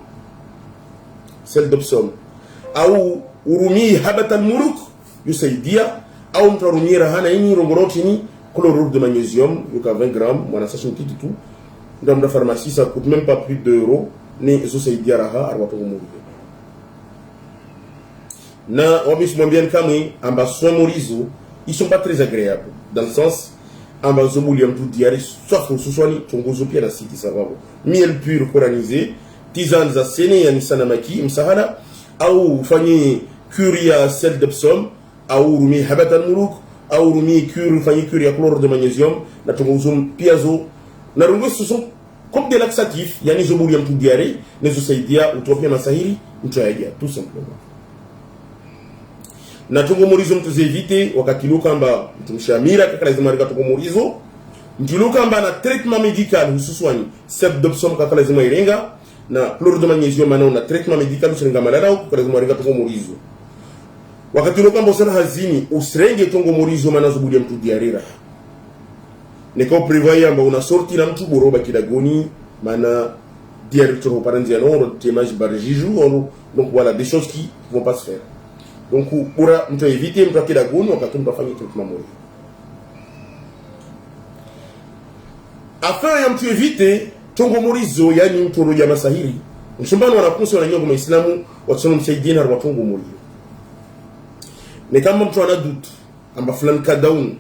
au urumie habatan muluk yusaidia au mtarumie rahana ini rongoroti ni chlorure de magnésium yuka 20 grammes mwana sachet petit tout dans la pharmacie ça coûte même pas plus d'euros ni yusaidia raha arwato mourir na wabis mwambien kamwe amba soin morizo ils sont pas très agréables dans le sens amba zobuli ya mtu diari sofu suswani chunguzo pia na siti sababu miel pur coranisé tisane za sene ya nisanamaki msahara au ufanye cure ya sel d'Epsom au rumi habatan muluk au rumi cure ufanye cure ya chlorure de magnésium na chunguzo pia zo na rungo ce sont comme des laxatifs yani zobuli ya mtu diari nezo saidia utopia masahiri mtu yaja tout simplement. Na tungomurizo mtuzevite wakati lukamba mtumshamira kaka lazima rika tungomurizo mtilukamba na traitement médical hususwani sel d'Epsom kaka lazima irenga na chlorure de magnésium mana na traitement médical usirenga malala kaka lazima rika tungomurizo wakati lukamba usana hazini usirenge tungomurizo mana zubuli mtu diarira neko prévoyer amba una sorti na mtu boroba kidagoni mana diarire toro parenzi non témage barjiju donc voilà des choses qui vont pas se faire. Donc pour mtu éviter mtu akidagoni wakati mtu afanye traitement mori afin ya mtu éviter tongo morizo yani mtu roja masahiri mshumbano wanakunsa na nyongo maislamu watsona msaidina wa tongo mori ni kama mtu ana doute amba fulani kadaun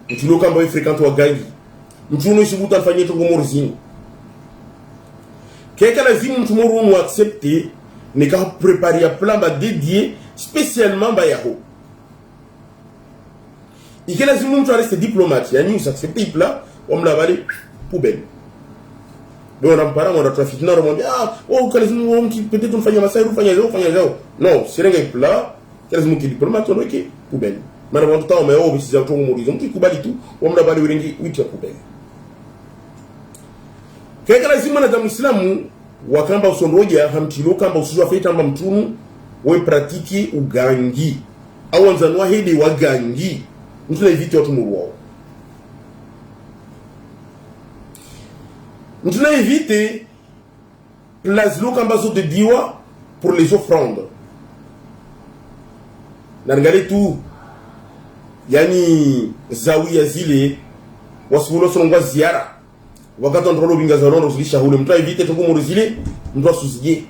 mtu loka amba fréquente wa gangi mtu no shibuta afanye tongo morizini keka lazima mtu moru accepter ne ka préparer un plan dédié spécialement ba yaho ike lazima mtu reste diplomate yani usaccepter plat omla bale poubelle donc on parle on a trafic na on dit oh lazima on qui peut-être on fanya masai fanya leo non sirenga plat lazima ki diplomate on ok poubelle mara on temps mais oh bisi za tongo morizo mtu kubali tu omla bale wirengi witi ya poubelle keka lazima na muislamu wakamba usonroja hamtilo kamba usuzwa feta amba mtunu we pratiki ugangi au nzanwa hedi wagangi mtu na evite watu muruwao mtu na evite plazilo kamba zote diwa pour les offrandes na ngali tu yani zawiya zile wasubulo sonongwa ziara wakati ndrolo bingaza rondo zilisha hule mtu evite tongo morizile mtu asuzije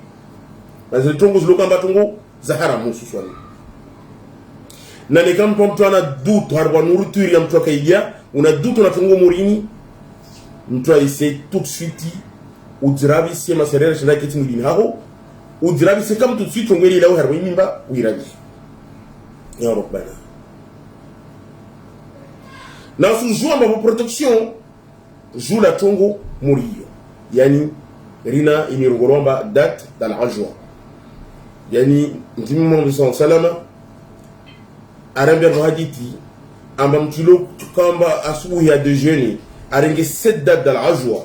na zile tongo zilokamba tongo za haramu suswani na ni kama mtu ana doute harba nourriture ya mtu akaija una doute na tongo morini mtu aise tout de suite udirabi si maserere shina kiti mwilini hapo udirabi si kama tout de suite tongo ile lao harba imimba uirabi ya rokbana na sujua mba protection joue la tongo muriyo yani rina inirogoromba date dans l'ajwa yani mtimi Muhammad salama arambia haditi amba mtilo kamba asubuhi ya déjeuner arenge 7 date dans l'ajwa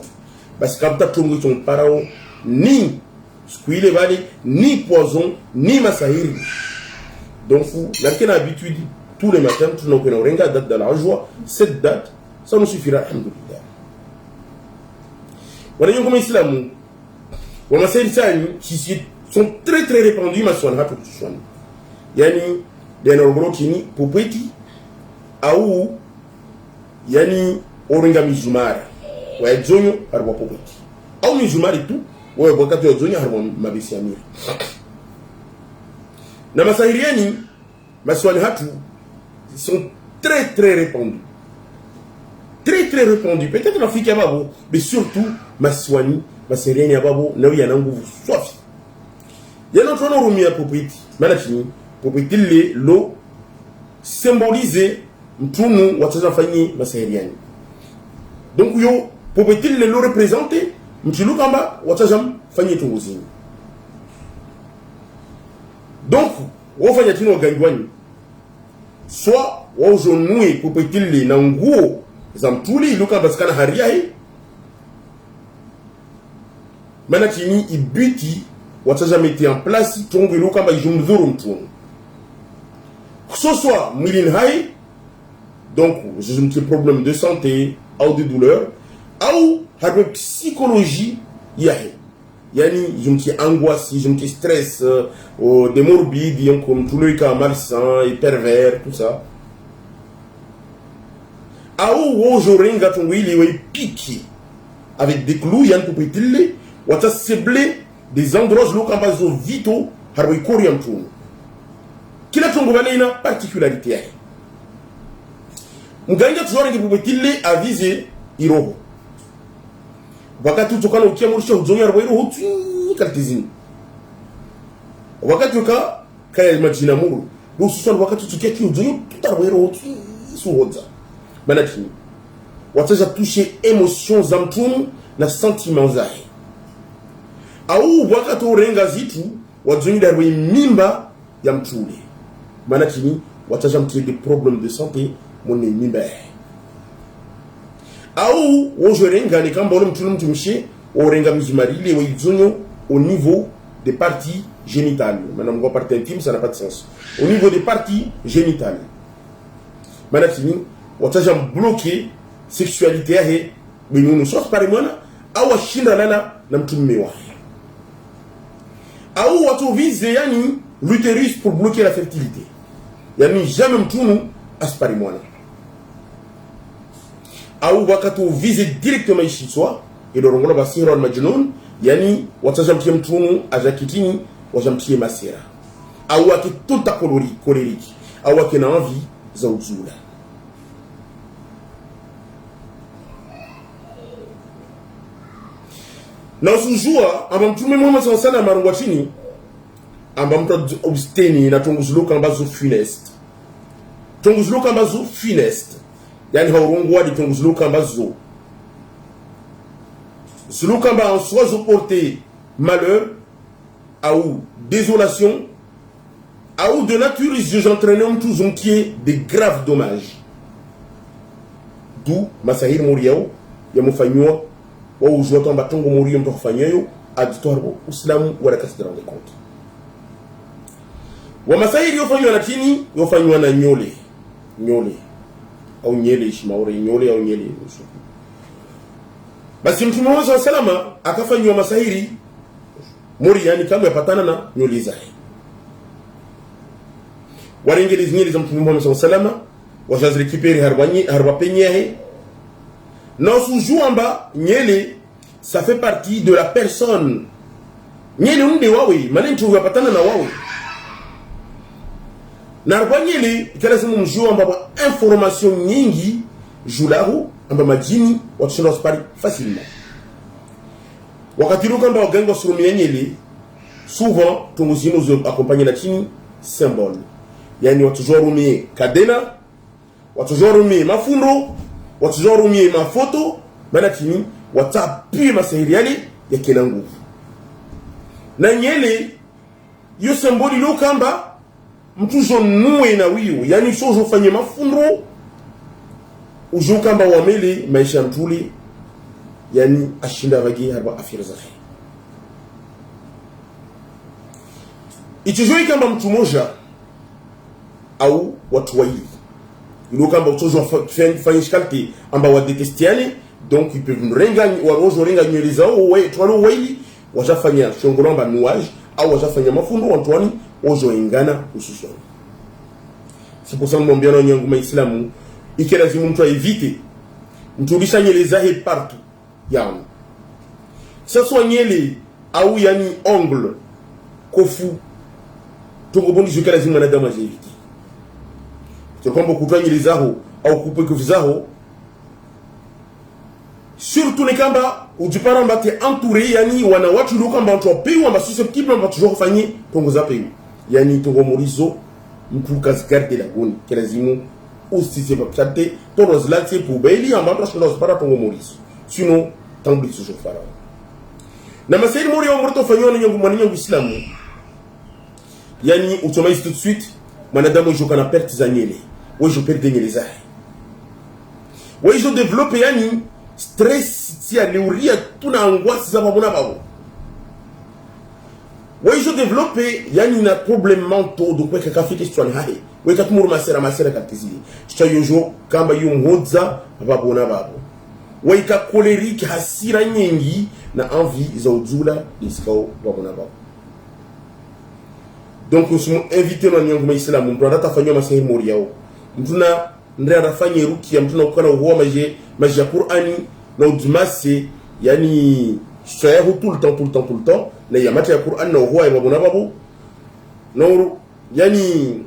basi kapta tongo ton parao ni squile bali ni poison ni masahiri. Donc la qu'une habitude tous les matins tu n'as qu'une orenga date de la joie, cette date ça nous suffira alhamdulillah. Voilà comme islam wa masahiri sani qui sont très très répandus maswan hapo tuswani. Yani deno brokini popeti au yani orenga mizumari wa zonyo harwa popeti au mizumari tu wa wakati wa zonyo harwa mabisi amiri. Na masahiriani maswani hatu sont très très répandus. Très très répandus. Peut-être en Afrique ya babo, mais surtout maswani masahiriani ya babo na yana nguvu swafi. Yana tono rumia popeti manachini popeti le lo symboliser mtumu wataza fanyi masahiriani. Donc yo popeti le lo représenter mtilu kamba wataza fanyi tunguzini. Donc wafanya tino gangwani soit wajonui popetili na nguo za mtuli luka baskana hariai mana chini ibiti wataja mettre en place tongo luka ba jumdhuru mtunu que ce soit milin hai donc j'ai un petit problème de santé ou de douleur ou avec psychologie yahe. Yani je me tiens angoissé, je me tiens stress, des morbides, comme tout le cas malsain et pervers, tout ça. Aou jorenga tongwili we piqué avec des clous yan pour pétiller, ou ta ciblé des endroits où l'on zo vito harwe koriam tourne. Kila tongo balena particularité. Muganga tzorenga pour pétiller à viser iroho. Wakati utokana ukia murisha uzonya rwairo hutu katizini. Wakati uka kaya majina muru. Lususan wakati utukia ki uzonya tutarwairo hutu suhoza. Manatini. Wataja toucher émotion za mtumu na sentiment zae. Au wakati urenga zitu wazonya darwe mimba ya mtule. Manatini wataja mtie des problèmes de santé mone mimba. Au ojorenga ni kamba ole mtulu mtumishe orenga mijimarili wa izonyo au niveau des parties génitales. Maintenant on partie intime ça n'a pas de sens. Au niveau des parties génitales. Manatini wataja bloquer sexualité yahe binunu soit par mwana au ashinda lala na mtumme wahe. Au watu vise yani l'utérus pour bloquer la fertilité. Yani jamais mtumu aspari mwana. Au wakati vise directement chez soi et le rongola basira al majnun yani watajamtie mtumu ajakitini wajamtie masira au akituta colérique au akina envie za uzula. Na usujua amba mtume Muhammad sallallahu alaihi wasallam marungwatini amba mtu obsteni na tunguzuluka ambazo funeste. Tunguzuluka ambazo funeste. Yani haurungwa di tunguzuluka ambazo. Zuluka amba en soi zo porter malheur ou désolation ou de nature j'entraîne tous un qui est de graves dommages. D'où masahir muriao ya mufanywa wa ujoto amba tongo murio mto kufanyayo aditorbo uislamu wala kasidra de compte. Wa masahir yofanywa na tini yofanywa na nyole au nyele shimaure nyole au nyele usuku. Basi mtume Muhammad sallallahu alaihi wasallam akafanywa masahiri muri yani kama yapatana na nyole zake. Warengeli nyele za mtume Muhammad sallallahu alaihi wasallam wajazi récupérer harba penyehe. Non sujouamba nyele ça fait partie de la personne. Nyele unde wawe manentu yapatana na wawe. Na nyele kala simu mjouamba ba information nyingi julahu amba majini watushinda hospitali facilement. Wakati luka amba wagengo surumia nyele souvent tunguzino zo accompagner na chini symbole. Yani watujua rumie kadena, watujua rumie mafundo, watujua rumie mafoto, maana chini watapie masahiri yale ya kila nguvu. Na nyele yo symbole luka amba mtujo nuwe na wiyo, yani sojo fanye mafundo ujuka amba wamele maisha mtuli yani ashinda vagi harba afira zake. itijoi kama mtu mmoja au watu wawili ilo kama utozo fanya shkalti amba wa detestiane, donc ils peuvent renga warozo renga nywele zao wewe twalo wawili washafanya shongolamba nuage au washafanya mafundo wantwani ozo ingana ususo. C'est pour ça que mwambia na nyangu maislamu ike lazima mtu aevite mtu lisha nywele zahe partout yani sasa nyele au yani ongle kofu tungobondi joke lazima mwanadamu aevite. Kwamba kutwa nywele zao au kupe kofu zao, surtout ni kamba ujipara mbate entouré yani wana watu ndio kamba watu wapewa mba susceptible mba toujours fanye tongo za peyo yani tongo morizo mtu kazi garde la goni kelazimu usise bakate tono zlati poubeli amba to shona para tongo morizo sinon tambli toujours fara na maseri mori wa morto fanyo na nyangu mwana nyangu islamu yani utomais tout de suite mwanadamu joka na perte za nyele wewe perde nyele zae wewe développer yani stress si aliuria tuna angoisse za babona babo wewe développer yani na problème mentaux donc kwa kafite histoire hahe wewe katumuru masera katizili sio yojo kamba yumhodza babona babo wewe ka colérique hasira nyingi na envie za ujula iskao babona babo. Donc nous sommes invités na nyangu maislamu mtu atafanywa masahi mori yao mtuna ndre anafanya ruki ya mtuna kukana uhuwa maji ya Qur'ani na udumase yani shayahu tout le temps na ya mata ya Qur'ani na uhuwa ya babuna babu na yani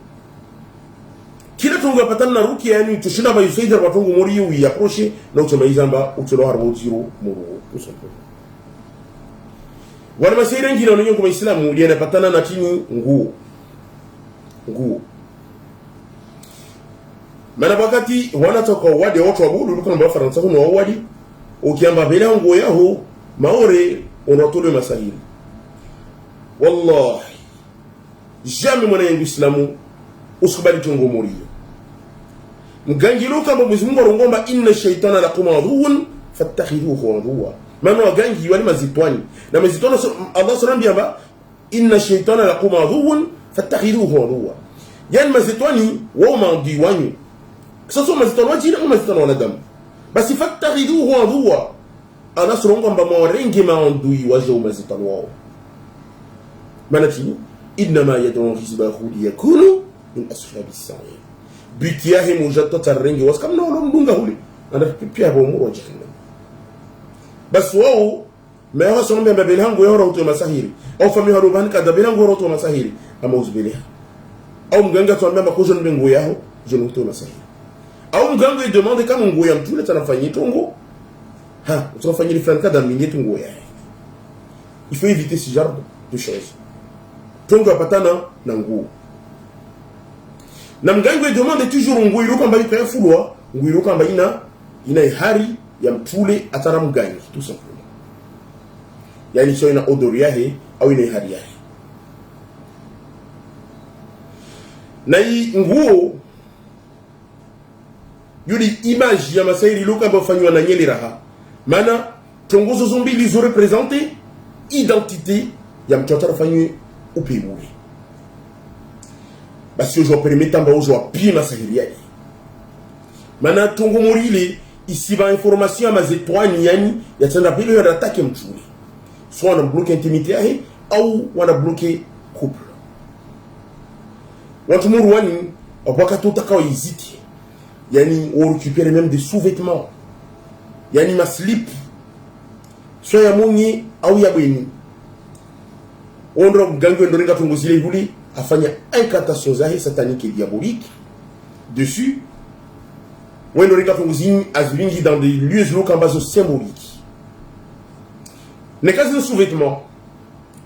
kila tungu apatana na ruki yani tushina ba yusaida kwa tungu mori yu ya approche na uchamaiza mba uchelo harbo zero moro usampo wana masahi ngina na nyangu maislamu liya napatana na tini nguo mana wakati wanatoka wadi watu wabudu lukuna mba Faransa kuna wadi ukiamba bela nguo yao maore unatole masahili wallahi jamais mwana yangu islamu usikubali tungo mori mgangiluka mba Mwenyezi Mungu arongomba inna shaytana lakum aduwwun fattakhiduhu aduwwa mano wagangi wali mazitwani na mazitwani Allah sallallahu alayhi inna shaytana lakum aduwwun fattakhiduhu aduwwa yani mazitwani wao maandiwanyu sasa mazitano wajina au mazitano wanadamu basi fattakhiduhu aduwwa anasronga mba mawarengi maandui wajo mazitano wao manati inma yad'u hizbahu liyakunu min ashabis sa'ir bitiyahi mujatta tarengi waskamna wala mdunga huli ana pia hapo umuru jahannam bas wao mewa sombe mbabelangu yoro uto masahiri au fami harubani kada belangu yoro uto masahiri ama uzbeleha au mganga tuambia makojo mbengo yao je uto masahiri au mganga il demande kama nguo ya mtu leta nafanyia tongo utafanyia ile fulani kada mingi tongo yao. Il faut éviter ce genre de choses. Tongo apatana na nguo na mganga il demande toujours nguo iruka mba iko fulwa nguo iruka mba ina ihari ya mtule atara mganga tout simplement yani sio ina odori yake au ina ihari yake na hii nguo yuli image ya masairi luka bafanywa na nyeli raha mana tongozo zombi lizo représenter identité ya mtu atarafanywe upimuri basi ojo permettre mba ojo apima masairi yake mana tongo morile ici va information à mazetwani yani ya tanda bilo ya attaque mtuli soit on a bloqué intimité yake au on a bloqué couple watu muruani wakati utakao iziti yani on récupère même des sous-vêtements yani ma slip soit ya munyi au ya bweni ondro mgango ndoringa tunguzile huli afanya incantation zahe satanique et diabolique dessus wendo ringa tunguzini azulingi dans des lieux lokambazo symboliques ne kazi de sous-vêtements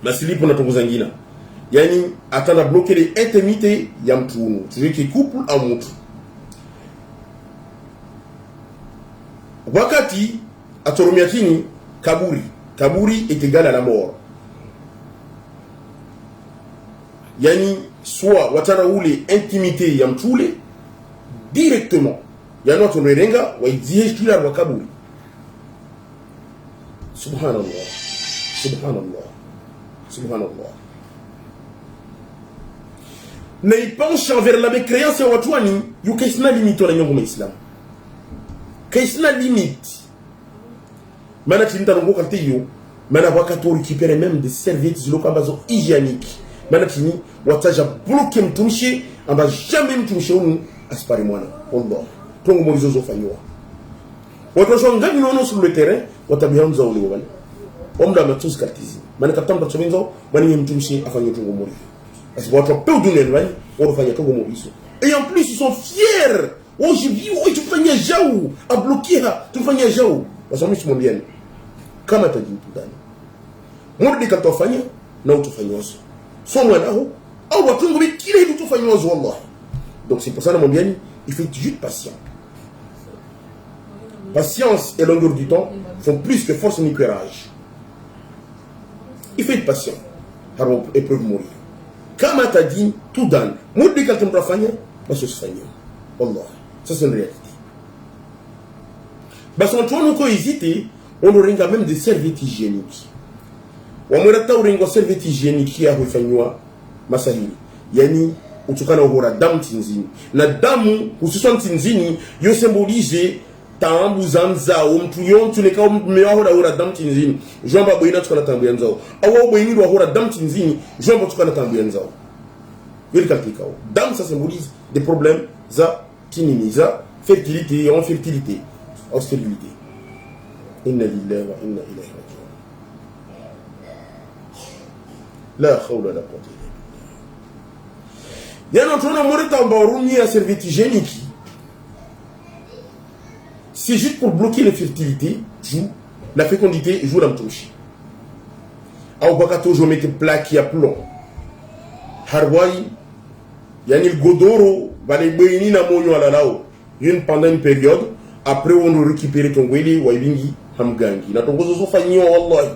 ma slip na tunguzangina yani atana bloquer les intimités ya mtu tu veux que couple au mtu wakati atoromiatini kaburi est égal à la mort yani soit watana ule intimité ya mtule directement yani watu mrenga waizie kila wa kaburi subhanallah na ipenche envers la mécréance ya watu wani yukaisina limite wala nyongo maislamu kaisina limite mana tinta ngo kantiyo mana wakati récupérer même des serviettes ziloko ambazo hygiéniques mana tini wataja bloquer mtumshi amba jamais mtumshi unu aspari mwana Allah tongo molizo zofanywa watu washonga binono sur le terrain watabianza ule wale omda matuzi kartizi mana katamba tsomenzo bani mtumshi afanye tongo molizo parce que votre peu d'une éloigne on fait tongo molizo et en plus ils sont fiers oh j'ai vu oh tu fanya jaou a bloquer là tu fanya jaou parce que moi je m'en bien kama tajin tudani mudi katofanya na utufanywazo so mwana ho au watungu bikile hivi utufanywazo wallahi donc c'est pour ça mon bien il faut être juste patient. Patience et longueur du temps font plus que force ni courage. Il faut être patient. Alors, épreuve mourir. Comme tu as dit, tout donne. Moudi quand tu me rafagnes, parce que c'est fagné. Allah. Ça c'est une réalité. Parce qu'on trouve qu'on hésite, on aurait même des serviettes hygiéniques. On aurait des serviettes hygiéniques qui a refagné Masahili. Yani, utukana uhora damu tinzini. Na damu, hususan tinzini, yo symbolize tambu zanza mtu yontu neka mewa hora damu tinzini. Jomba boina tukana tambu yanzao. Awa boini wa hora damu tinzini, jomba tukana tambu yanzao. Yoli kaltika o. Damu ça symbolise des problèmes za kinini za fertilité et infertilité, stérilité. Inna lillahi wa inna ilayhi raji'un. La hawla la quwwata illa billah. Yana tuna morita mbaruni ya serviette hygiénique. C'est juste pour bloquer l'infertilité, joue la fécondité, joue la mtouchi. Au bakato je mette plaque ya plomb. Harwai yani le godoro va les boyini na monyo alalao. Pendant une période, après on a récupéré ton gweli wa ibingi hamgangi. Na tongozo zo fanyo wallahi.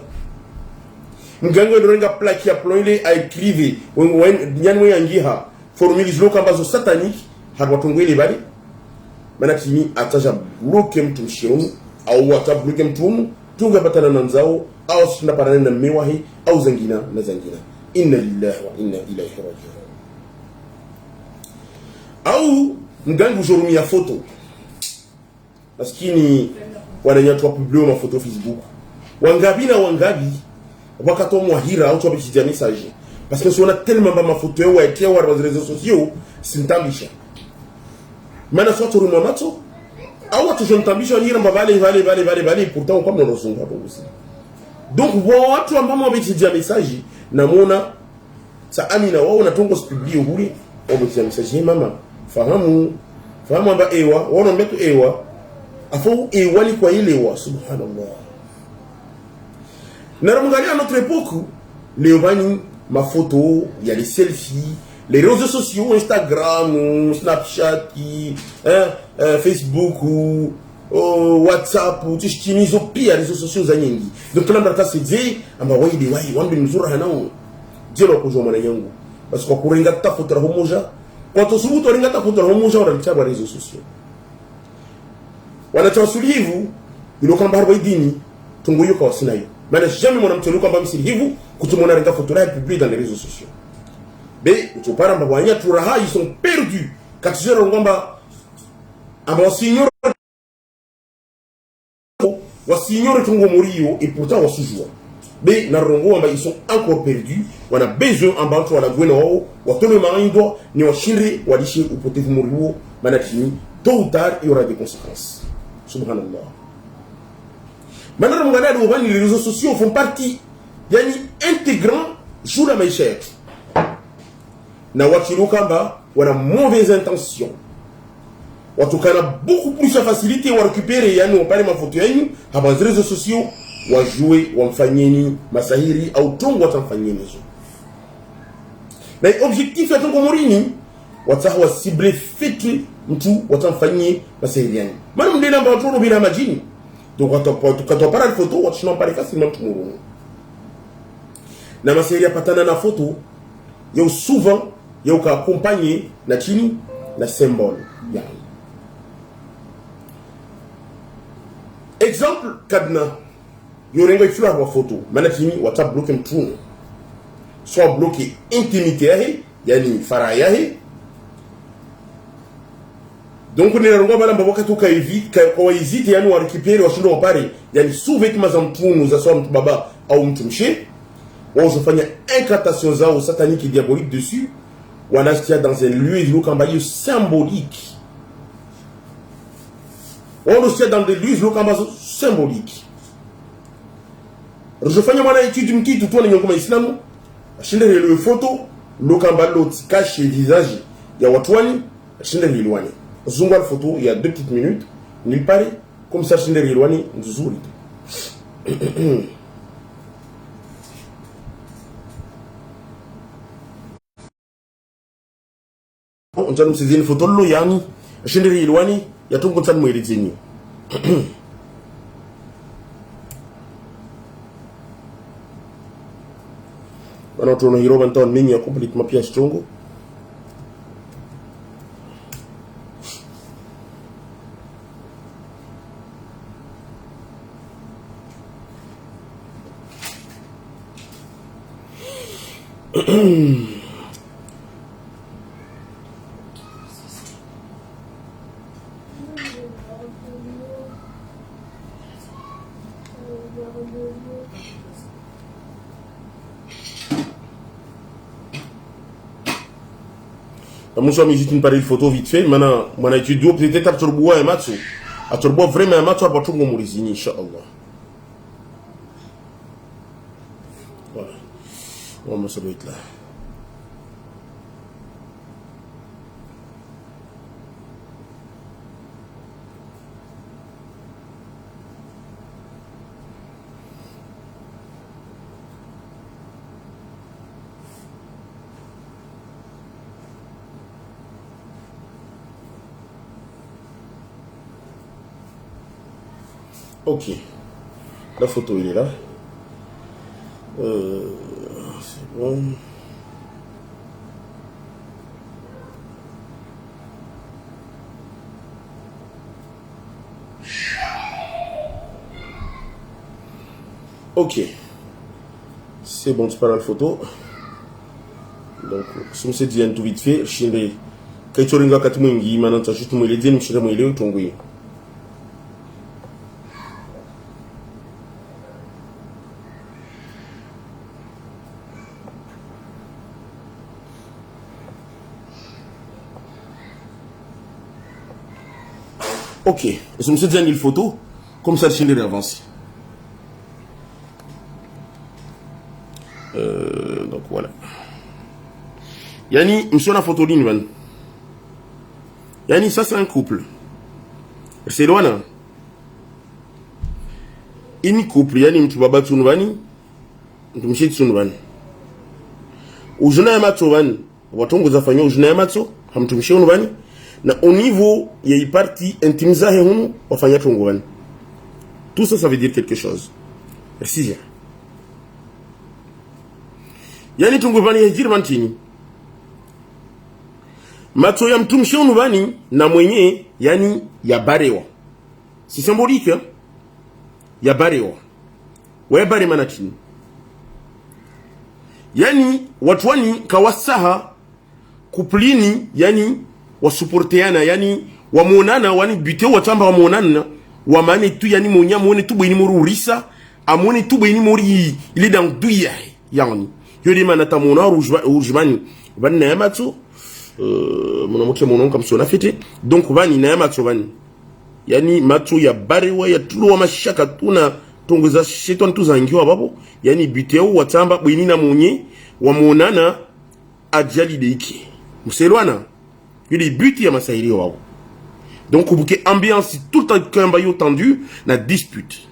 Mganga ndorenga plaque ya plomb ile a écrivé nyanwe yangiha formule zloka ambazo satanique harwa tongweli bali manatimi ataja bloke mtu shirumu au wata bloke mtu tunga batana na nzao au sina parana na mewahi au zangina na zangina. Inna lillahi wa inna ilayhi raji'un. Au mgangu jorumi ya photo maskini wananyatwa publio ma photo Facebook wangabi na wangabi wakato mwahira au tuwabi chidia message parce que si on a tellement ma photo ya waetia wa réseaux sociaux sintambisha mana soto rumo mato au watu jontambisha nyira mbavale pourtant comme on rozunga bongosi. Donc watu ambao wabichidia message na mona sa amina wao na tongo publio huri wabichidia message mama fahamu amba ewa wana mbetu ewa afo ewa ni kwa ile wa subhanallah. Na ramgalia à notre époque les vani ma photo il y a les selfies les réseaux sociaux Instagram Snapchat Facebook ou WhatsApp ou tishikimizo pia réseaux sociaux za nyingi. Donc tuna mbaraka sije amba waidi wai wambi mzuri hanao jelo ko joma na yangu parce que kurenga ta photo homoja kwa tosubuto renga ta photo homoja ora chaba réseaux sociaux wana tawasulivu ilo kamba harba idini tungoyoka wasinayo maana jamais mwanamke luko kamba msilivu kutumona renga photo la publier dans les réseaux sociaux. Mais tu parles de Wanya Touraha, ils sont perdus. Quand tu sais ngomba amba signor wa signor tungo morio et pourtant wa sujua. Mais na rongo amba ils sont encore perdus. On a besoin amba tu wala gweno wa tolo maindo ni wa shiri wa lishi upotevu morio manatini tôt ou tard il y aura des conséquences. Subhanallah. Maintenant les réseaux sociaux font partie yani intégrant joue la maisha. Na watu kamba wana mauvaise intention. Watu kana beaucoup plus de facilité wa récupérer yani wapale mafoto yenu haba réseaux sociaux wa jouer wa mfanyeni masahiri au tongo watamfanyeni zo. Na objectif ya tongo morini watawa cible fitu mtu watamfanyeni masahiri yani. Maana mdela mba watu bila majini. Donc quand on parle de photo watu n'en parle facilement tout monde. Na masahiri patana na photo yo souvent yo ka accompagner na chini na symbole ya exemple kadna yo rengo ifula wa photo mana chini wata bloquer mtu soit bloquer intimité yani farayahi. Donc ni rongo bala mbabo katuka evite kwa hésite yani wa récupérer wa shindo wapare yani sous vêtements za mtumu za mtu baba au mtu mshe wao fanya incantation zao satanique et diabolique dessus wanasikia dans un lieu lokambayo symbolique. On le sait dans des lieux lokambayo symbolique. Rujofanya mwana étude mkitu tu ni ngoma Islamu ashinde ile photo lokambalo tikache visage ya watu wani ashinde ilwani. Zunga la photo il y a 2 petites minutes ni pare comme ça ashinde ilwani nzuri. On t'a mis une photo lo yani ashinde ilwani yatungo tsan mwelezeni. Bana tuno hiro banton mingi ya complètement pièce chongo. Moi, j'ai une pareille photo vite fait. Maintenant, mon étude peut-être à Turbois et Matsu. À Turbois vraiment un Matsu à Patou Mourizini, Inch'Allah. Voilà. On va se doit être là. Ok, la photo il est là. C'est bon. Ok, c'est bon, tu parles la photo. Donc, si je dis un tout vite fait, je vais quand tu regardes quatre mingi, maintenant tu as juste me le dire, je vais me le dire. Ok, je me suis dit une photo, comme ça, je vais avancer. Donc voilà. Yani, je suis la photo d'une. Yani, ça c'est un couple. C'est loin là. Une couple, yani, mtu baba tunvani, mtu mshiti tunvani. Ujuna ya mato vani, watongo zafanya ujuna ya mato, hamtumshie unvani. Na au niveau il y a partie intimiza hunu wafanya tongwani. Tout ça, ça veut dire quelque chose. Merci. Yani tongwani hejir mantini. Mato ya mtumshi unubani na mwenye yani ya barewa. C'est symbolique hein? Ya barewa. Wa bare manatini. Yani watu wani kawasaha kuplini yani wasuporteana yani wamonana wani bute watamba wamonana wamane tu yani monya mone tu bweni morurisa amone tu bweni mori il est dans douya yani yodi manata mona rougemani vanna yamatsu mona moke monon comme si on a fêté donc vani na yamatsu vani yani matsu ya barewa ya tulu wa mashaka tuna tongoza sheton tuzangiwa babo yani bute watamba bweni na monye wamonana ajali deiki mselwana il but ya masairi wao. Donc au bouquet ambiance tout le temps bayo tendu na dispute.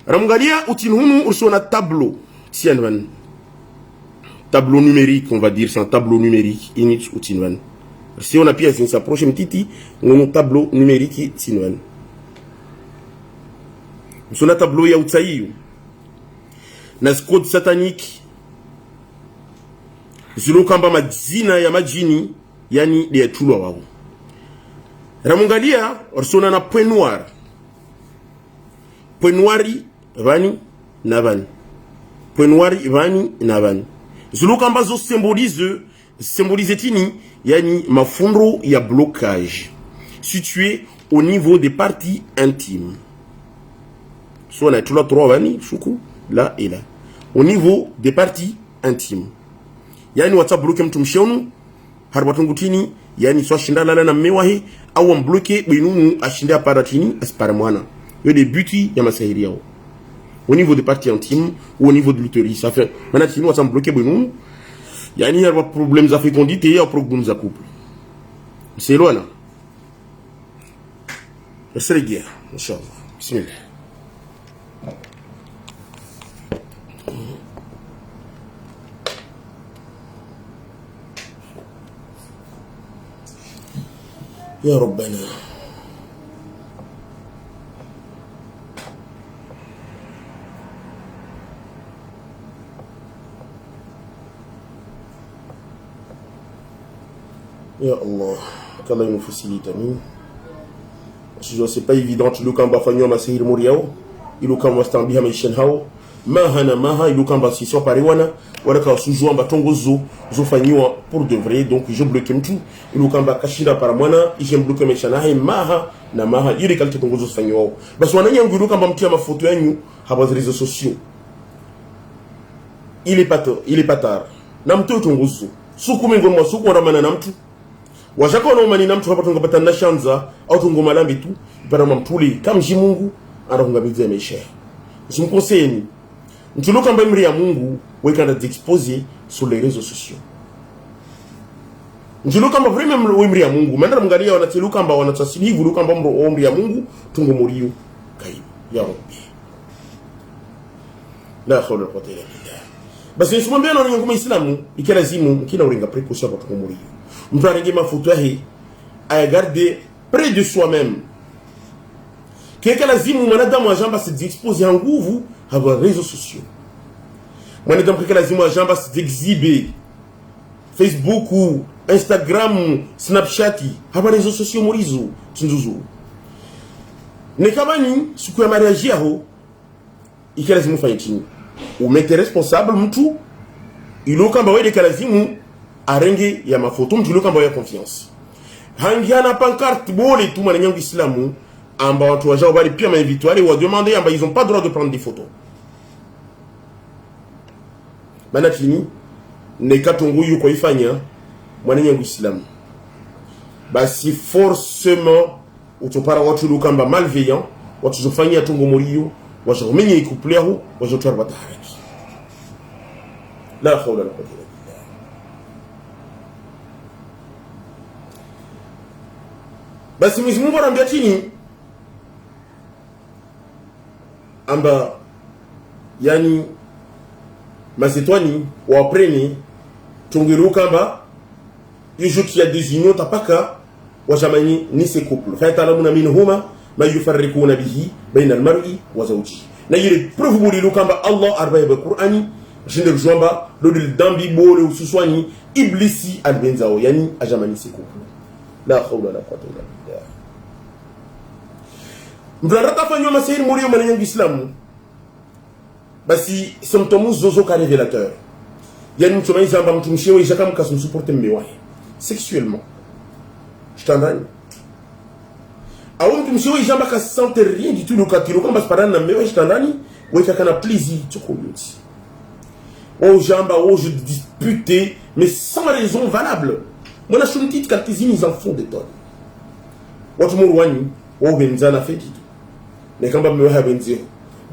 Ramgalia utinhunu ursona tableau tienvan. Tableau numérique on va dire c'est un tableau numérique init utinvan. Si on a pièce on s'approche mtiti on tableau numérique tinvan. Ursona tableau ya utsayi. Na code satanique. Zilo kamba majina ya majini yani de tulwa wao. Ramungalia orsona na point noir. Point noiri vani na vani. Point noiri vani na vani. zuluka ambazo symbolize tini yani mafundo ya blocage situé au niveau des parties intimes. Soit on a tout là trois vani shuku là et là au niveau des parties intimes. Yani wata bloquer mtu mshonu harbatungutini yani soit shindala na mewahi au mbloquer binu ashinda paratini aspara mwana. Yo des buti ya masahiri yao. Au niveau des parties intimes ou au niveau de l'utérus. Ça fait maintenant si nous on bloquer binu yani y a problèmes à fécondité et problèmes à couple. C'est loin là. C'est la guerre, Inch'Allah. Bismillah. Ya Rabbana. Ya Allah, qu'Allah nous facilite, amin. C'est pas évident, tu l'as fanyo ma sehir muriao, il l'as wastambiha maishen hao, mahana maha, il l'as si so pariwana, wala ka sujou amba tongo zo fanyo pour de vrai, donc je bloque tout, il l'as kashira paramwana, il bloque maishen hao, maha na maha, il est calque tongo zo fanyo. Bas wana nyangu l'as mtia ma photo yanyu, haba réseaux sociaux. Il est pas tard. Namto tongo zo. Suku mengo mwa suku ramana namtu. Washaka wanaomani na mtu hapa tungapata na shanza au tungomalambi tu para mamtuli kama Mungu anakungabidia maisha. Usimkoseni. Mtuluka ambaye mri ya Mungu weka na d'exposer sur les réseaux sociaux. Mtuluka ambaye vraiment mri ya Mungu mandara mngalia wanatiluka ambao wanatasili hivi luka ambao mri ya Mungu tungomuriyo kai ya Rabbi. La hawla wala quwwata illa billah. Basi nisimwambia na ngoma Islamu ikalazimu kila uringa précaution kwa tungomuriyo. On peut regarder ma photo à garder près de soi-même. Quelqu'un a dit, mon madame, moi, j'en se d'exposer en goût, à vos réseaux sociaux. Mon madame, quelqu'un a dit, moi, j'en se d'exhiber. Facebook ou Instagram ou Snapchat, à vos réseaux sociaux, Morizo, Tsunzuzu. Ne kabani, ce que m'a réagi à vous, il y a des mots faillitini. Ou mettez responsable, moutou, il y a des kalazimu. Arenge ya mafoto mtu kamba ya confiance. Hangiana pancarte bole tout manenyangu islamu amba watu wajao bali pia mainvitoires wa demander amba ils ont pas droit de prendre des photos. Manatini ne katongo yuko ifanya manenyangu islamu. Basi forcément utopara watu lukamba malveillant watu zofanya tongo moriyo wajao menye ikuplea hu wajao tarba taharaki. La hawla wala quwwata illa basi Mwenyezi Mungu anambia chini amba yani masetwani wapreni tungiruka amba yujo kia désigné tapaka wajamani ni se couple fa ta'lamuna minhuma ma yufarriquna bihi bayna al-mar'i wa zawjihi na yile preuve buliruka amba Allah arbaye ba Qur'ani jinde jomba lodil dambi bole ususwani iblisi albenzao yani ajamani se couple la hawla wala quwwata illa billah. Mbrarata fanyo masahir muriyo manenyangu islamu basi symptômes zozo ka révélateur yani mtu maiza amba mtu mshewe ishaka mkasu supporte mmewahi sexuellement jtandani au mtu mshewe ishamba ka sente rien du tout lokatiro kamba sparana na mmewahi jtandani weka kana plaisir chokoloti au jamba au je disputer mais sans raison valable mwana shuntit kaltizini ils en font des tonnes watu muruwani wao benzana feti ne kamba mmewahi benzio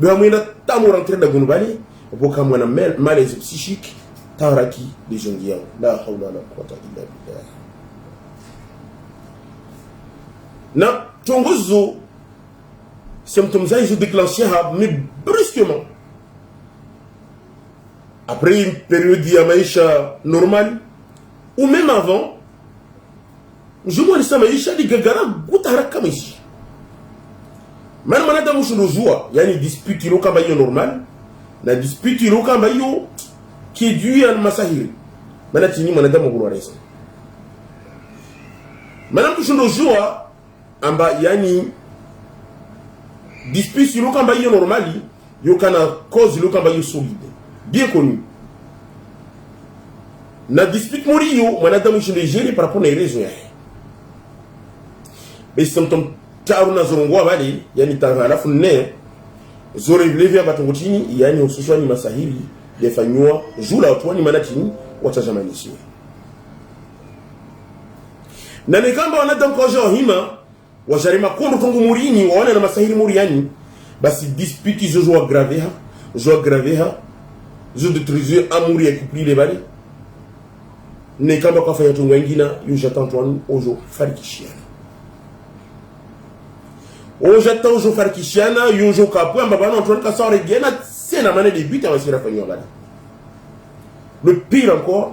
Bewa mwina tamu rentrer da gunubali Boka mwana malaise psychique Taraki de jongi yao La hawla la quwwata illa billah. Na tongozo symptômes ça ils ont déclenché mais brusquement après une période de maisha normale ou même avant je vois ça maisha di gagara gutaraka maisha man manada mushundo joie yani dispute ilo kamba yo normal na dispute ilo kamba yo qui est dû à masahiri manatini manada muguru raison manam mushundo joie amba yani dispute ilo kamba yo normali yo kana cause ilo kamba yo solide bien connu na dispute moriyo mwanadamu shindejeli par rapport na rezo yake basi mtom taru na zorongwa bali yani alafu ne zore vile batongotini yani hususan masahiri defanywa jula watu ni manatini watazamanisha na nikamba wanadamu kwa jao hima wajarima kondo tongo murini waona na masahiri muriani basi dispute zo aggraver zo détruire amuri ya kupli le bali ne kamba kwa fanya tongo wengine yujata Antoine ojo farikishiana ojata ojo farikishiana yojo kapwa mbabana Antoine kasore gena sena mane de but awasira fanya bali le pire encore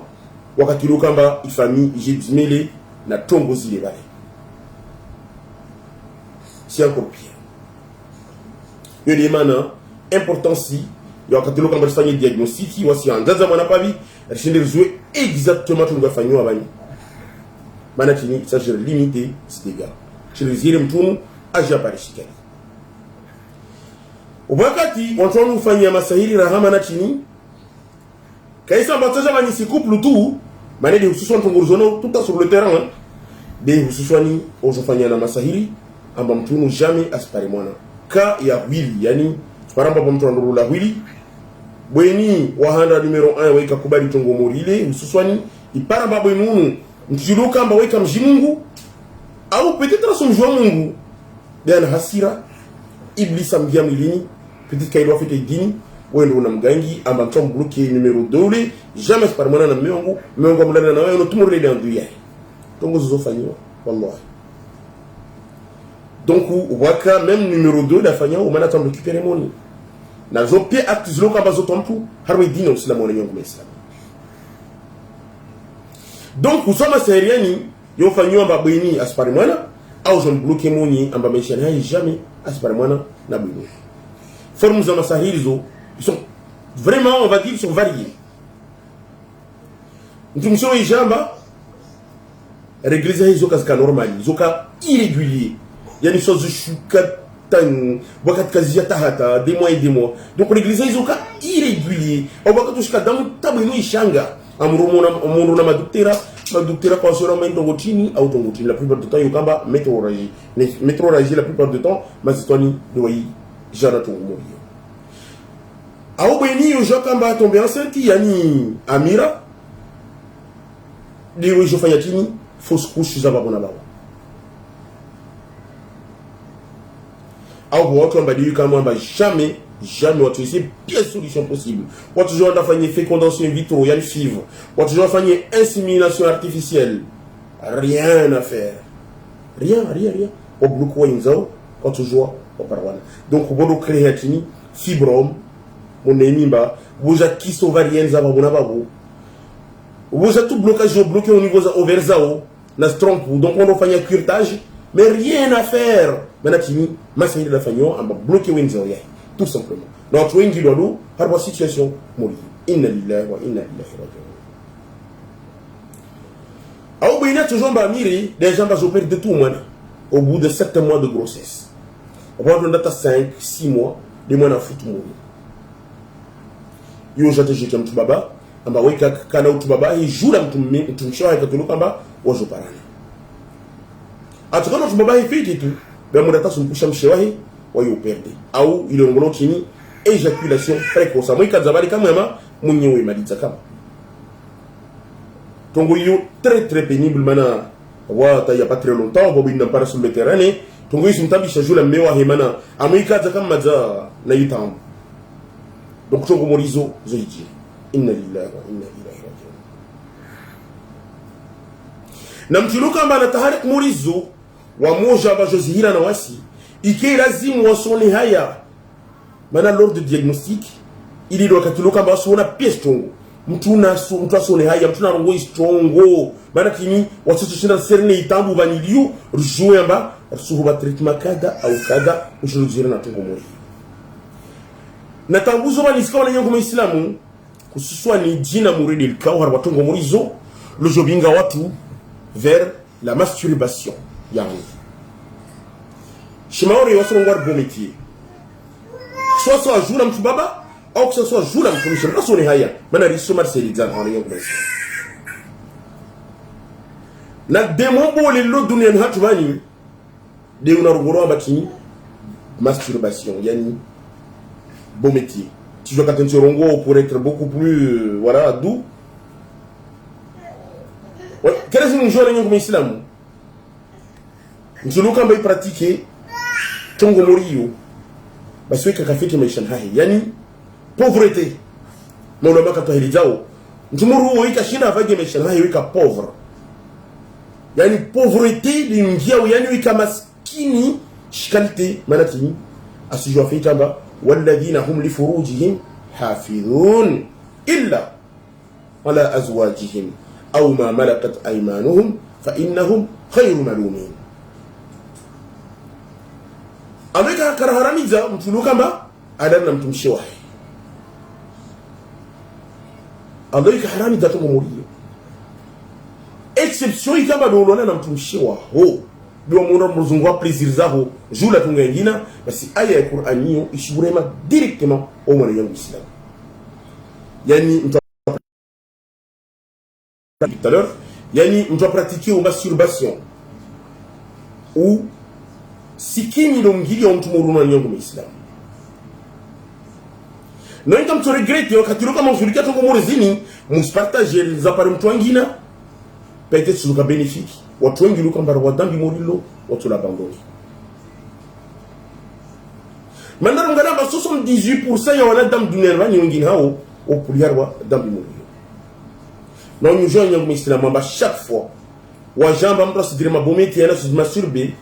wakati lokamba ifami jibzmele na tongo zile bali c'est encore pire yo les mana importance wakati lokamba fanya diagnostic wasi andaza mwana pavi rishinde jouer exactement tout nga fanywa bani mana tini ça je limiter ces dégâts je les dire mtunu aja parishikali wakati watu ufanya masahiri rahama na tini kaisa bataja bani si couple tout mané de hususan tongozono tout sur le terrain de hususani ozofanya na masahiri amba mtunu jamais aspare mwana ka ya wili yani paramba pa mtu ndurula wili bweni wahanda numero 1 weka kubali tongo morile hususani iparamba bwenunu mtiluka amba weka mjimungu au peut-être son joie mungu dana hasira iblisa mgia milini peut-être kaidwa fete dini wendo una mgangi amba mtom bloqué numero 2 jamais aspare mwana na miongo mlana na wewe tumurele dans duya tongo zofanywa wallahi. Donc, waka même numéro 2 la fanya ou manata récupérer moni. Na zo pie acte zlo ka bazo tompu harwe dino sila mona nyongo mesla. Donc, usoma seriani yo fanyo amba bweni aspare mwana au zon bloquer moni amba meshana hay jamais aspare mwana na bweni. Formes za masahirizo ils sont vraiment on va dire ils sont variés. Ntumso ijamba réglisa hizo kaska normali, zoka irrégulier. Il y a des choses chukatan, wakati kazi ya tahata, des mois et des mois. Donc l'église ils ont cas irrégulier. Au wakati ushika damu tabu ino ishanga. Amuru na madutera kwa sura mendo ngotini au tongotini. La plupart du temps yokamba météorologie. Météorologie la plupart du temps mazitoni doyi jana tongomori. Au beni yokamba tomber enceinte yani Amira. Diwe jofanyatini fausse couche za babona bawo. Au watu ambadiyu kama jamais watu essayer pire solution possible. Watu jouent à faire fécondation in vitro, il y a le FIV. Watu jouent à faire insémination artificielle. Rien à faire. Rien. Au bloc ou inzao, quand tu joues au parwana. Donc, au bout de créatine, fibrome, mon enimba, vous avez qui ovarienne za babona babu. Vous avez tout blocage bloqué au niveau ovaire zao, na strong. Donc, on va faire un curtage, mais rien à faire. Maintenant, masahiri la fanyo amba bloqué winzo ya tout simplement. Donc wengi lolo harba situation mori. Inna lillahi wa inna ilaihi raji'un. Au bina toujours ba miri des gens va opérer de tout moi au bout de 7 mois de grossesse. On va data 5 6 mois de mois na futu mori. Yo jate je kam tubaba amba weka kana utubaba hi jula mtumshawa katuluka amba wazo parana. Atukana tubaba hi fiti tu bamurata sumpusha mshewahi wayo perde au ile ngolo chini éjaculation précoce moi kazabali kama yama munyewe maliza kama tongo yo très pénible mana wa ta ya pas très longtemps bobi na para sur le terrain tongo yo simtabisha jula mewa hemana amika za kama za na yutam donc tongo morizo zoiji inna lillahi wa inna ilaihi raji'un na mtuluka mbana taharik morizo wa moja ba jozihira na wasi ike lazimu wasone haya mana lors de diagnostic ili do katuluka ba wasona pièce tongo mtu asone haya mtu na rongo istongo mana kini wasishinda serne itambu baniliu rujue amba suhuba treatment kada au kada ushuruzira na tongo mori na tambuzo bani sikawa nyongo muislamu kususwa ni jina muridi ilkao harba tongo morizo le jobinga watu vers la masturbation yani shimaori wasongwar bon métier soit jour am tubaba au que ce soit jour am commission rasone haya mana riso mar c'est l'exemple en yon na demo bole lo dunia hatu bani de unarugoro batini masturbation yani beau métier. Tu dois quand tu pour être beaucoup plus voilà doux. Ouais, quel est le genre comme islam? Nzuluka mbai pratiquer tongo morio. Basi weka kafiki maisha hai. Yani pauvreté. Mwana maka to hilijao. Nzumuru wika shina avage maisha hai wika pauvre. Yani pauvreté lingia yani wika maskini shikalite manatini asijua fitamba والذين هم لفروجهم حافظون إلا على أزواجهم أو ما ملكت أيمانهم فإنهم خير ملومين. أمريكا كرهراميزا متلوكا ما أدرنا متمشي واحد. أمريكا حراميزا تموريه. Exception kama dolona na mtumishi wa ho ndio muona mzungu plaisir zao jula tunga ingina basi aya ya Qur'ani hiyo ishurema directement au mwana yangu Islam. Yani mtu tout à l'heure yani mtu pratiquer au masturbation ou sikini longili ya mtu mwana yangu Islam. Na ndio mtu regrette wakati kama mshirika tungo morizini mspartage les appareils mtu wengine peut-être sur le bénéfique watu wengi luka mbara wadambi morilo watu la abandonné. Maintenant ngana ba 78% ya wana dam dunia wani wengine hao au puliarwa dambi morilo. Na nous joignons comme islam ba chaque fois wa jamba mtu asidire mabometi yana se masturber.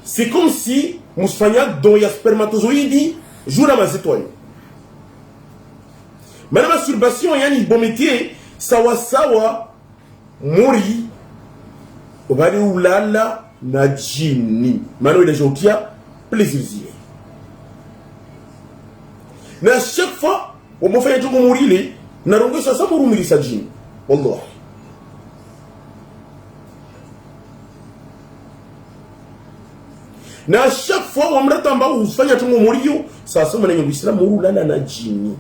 C'est comme si musfanya dont ya spermatozoïde joue ma étoile. Maintenant masturbation yani bometier sawa sawa mori obali ulala na jini mano ile jokia plaisir zile na chaque fois on me fait tout mourir les na rongo ça pour mourir sa jini wallah na chaque fois on me retamba ufanya tout mourir ça ça mwana ngi islam ulala na jini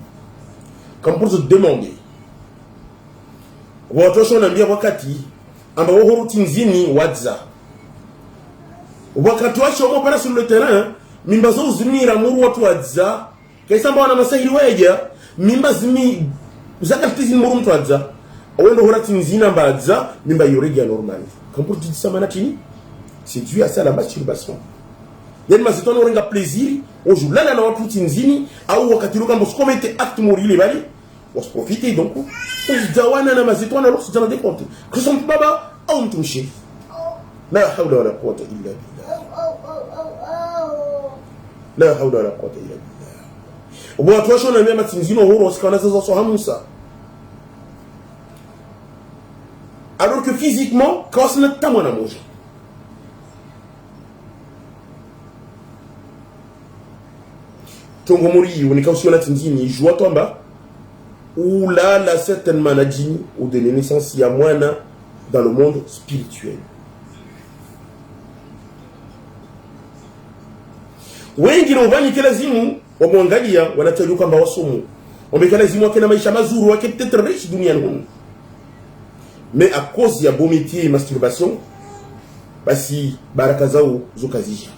comme pour se demander watu wanaambia wakati ambao huru tinzini wadza wakati wacho wao para sur le terrain mimba zo zimira muru watu wadza kaisa mbona masahili weja mimba zimi zakati zini muru mtu wadza wendo hura tinzina mbadza mimba yorega normal comme pour dire ça manatini c'est dû à ça la masturbation yani mazitono renga plaisir ojulala na watu tinzini au wakati luka mbo komete acte morile bali on se profite donc on dawana na mazitono alors c'est dans des comptes que son baba au mtumshi la hawla wala quwwata illa billah la hawla wala quwwata illa billah watu washo na mema tinzino horo wasikana sasa so hamusa alors que physiquement quand c'est notre tamona moja tongo mori unikausi na tinzini joie tomba ou là la certaine maladie ou de naissance il y a moine dans le monde spirituel. Wengi robani kila zimu wamwangalia wanataka kwamba wasomo. Wamekala zimu wake na maisha mazuri wake peut-être riche duniani humu. Mais à cause ya beau métier et masturbation basi baraka zao zokazisha.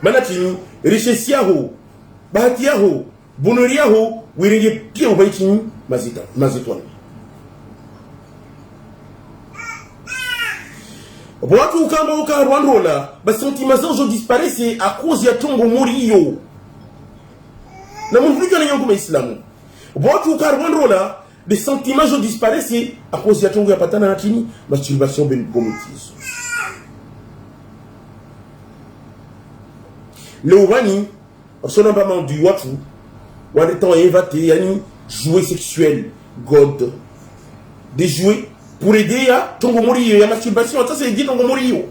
Manatini richesse yao bahati yao bonheur yao wiringe pia ubaitini mazitoni watu ukamba ukarwandola basi sentiments zao disparaissent à cause ya tongo morio na mfulujo na yangu Islamu watu ukarwandola des sentiments disparaissent à cause ya tongo ya patana na tini masturbation bomitis le wani on pas mandu watu waletan inventé yani jouer sexuel god des jouets pour aider à tongo morio ya masturbation ça c'est dit tongo morio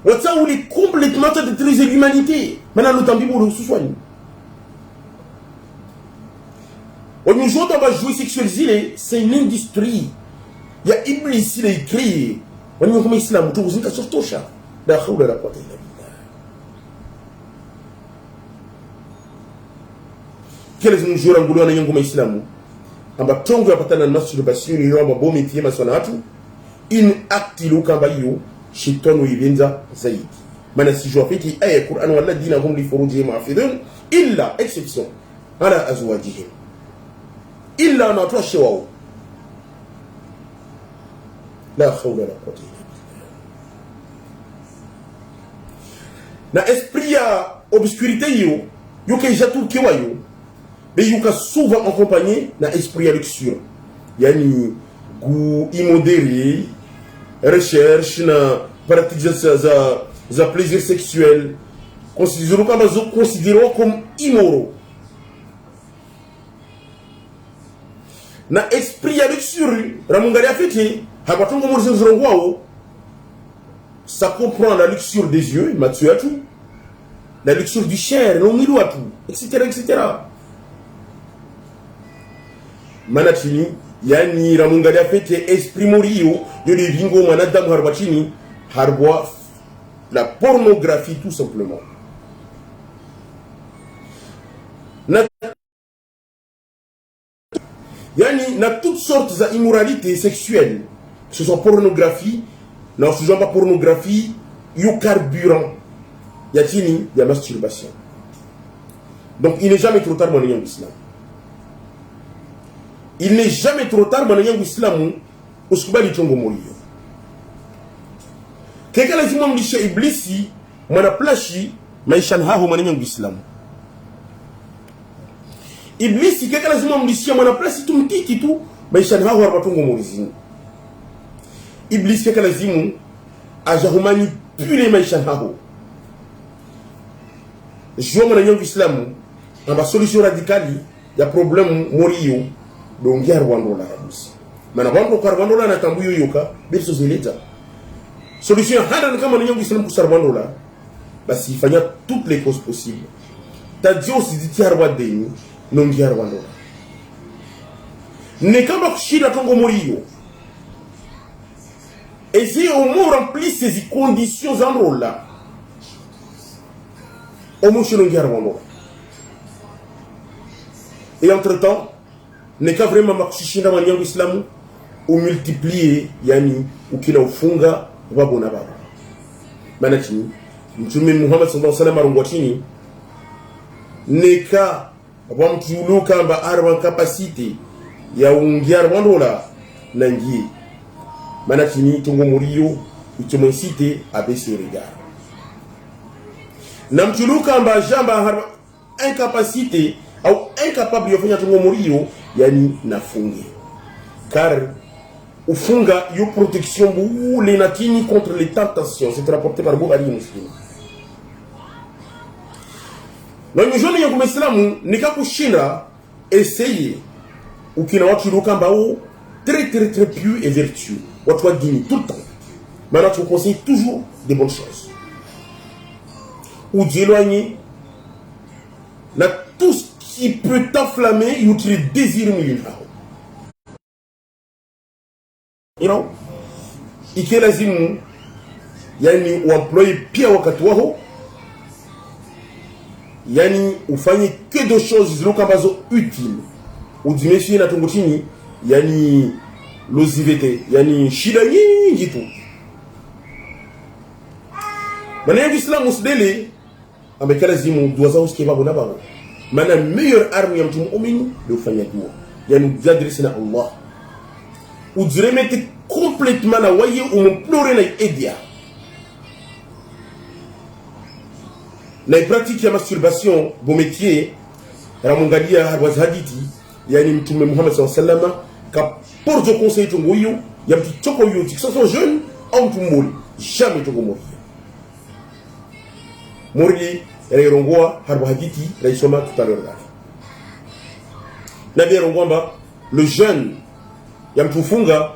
wata ou les complètement détruire l'humanité maintenant le temps pour le soigner on nous joue dans jouer sexuel zile c'est une industrie il y a iblis il est écrit on nous comme islam tout vous sur tosha la hawla la quwwata illa billah kile zinjura ngulwa na yangu maislamu amba tongo yapatana na masturbation ni yamba bomi tie maswana watu in aktilu kamba hiyo shitonu ibenza zaidi maana si jwafiti aya Qur'an walladina hum li furujihim hafidhun illa exception ala azwajihim illa na toshe wao la hawla wala quwwata illa billah na esprit ya obscurité yo ke jatu kewayo mais yuka souvent accompagné na esprit ya luxure yani goût immodéré recherche na pratique za plaisir sexuel considérons comme immoraux na esprit ya luxure ramungaria fiti hapatungo muri zirongwao ça comprend la luxure des yeux matsuatu la luxure du chair l'omili watu etc. Manachini yani ramungaria fiti esprit morio yodi bingo manadamu harbachini harboa la pornographie tout simplement. Yani na toutes sortes d'immoralités sexuelles, ce sont pornographie, non ce sont pas pornographie, yo carburant, yatini, ya masturbation. Donc il n'est jamais trop tard dans l'islam. Il n'est jamais trop tard dans l'islam, uskubali tongo moyo. Keka lazima mlisha iblisi mwana plashi maisha haho mwana Uislamu. Iblisi keka lazima mlishia mwana plashi tumtiki tu maisha haho hapatungo morizini. Iblisi keka lazima ajahumani pule maisha haho. Jua mwana Uislamu amba solution radikali ya problème moriyo dongia rwandola rabusi. Mana wando karwandola na tambuyo yoka bilso zeleta. Solution hada kama nyangu Islam kusarwandola basi ifanya toutes les causes possibles. Tadio si harwa deni nongi harwandola. Ne kama kushira tongo moriyo. Et si au moins remplit ces conditions en rôle là. Au moins chez nongi harwandola. Et entre-temps, ne ka vraiment makushinda nyangu Islam ou multiplier yani ukila ufunga wabona baba manachini mtume Muhammad sallallahu alaihi wasallam arungwatini neka wamtuluka mba arwa capacité ya ungiar wandola nangi manachini tungo muriyo utumo cité abesi regard na mtuluka mba jamba harwa incapacité au incapable de faire tungo muriyo yani nafunge car ufunga yo protection bu les natini contre les tentations. C'est rapporté par Bukhari Muslim. Donc jeune yangu Islamu nika kushinda essayer ukina watu lukamba o très pieux et vertueux. Watu wa dini tout le temps. Maintenant tu conseille toujours des bonnes choses. Ou d'éloigner na tout ce qui peut t'enflammer et tu désires milina. You know, ike lazimu yani uemploye pia wakati wao yani ufanye que de choses zilokambazo utile udimeshie na tungo chini yani lozivete yani shida nyingi tu maana Islam usdele amekala lazimu dua zao sikia babo na babo maana meilleure arme ya mtu muumini ndio kufanya dua yani zadrisi na Allah ou de remettre complètement la waye ou mon pleurer na edia la pratique ya masturbation bon métier ramungalia harwaz hadithi yani mtume Muhammad sallallahu alaihi wasallam ka pour je conseil to ngoyo ya mtu choko yo que ce soit jeune ou mtu mboli jamais to ngomo mori rongwa harwa hadithi raisoma tout à l'heure là na bien rongwa le jeune yamtufunga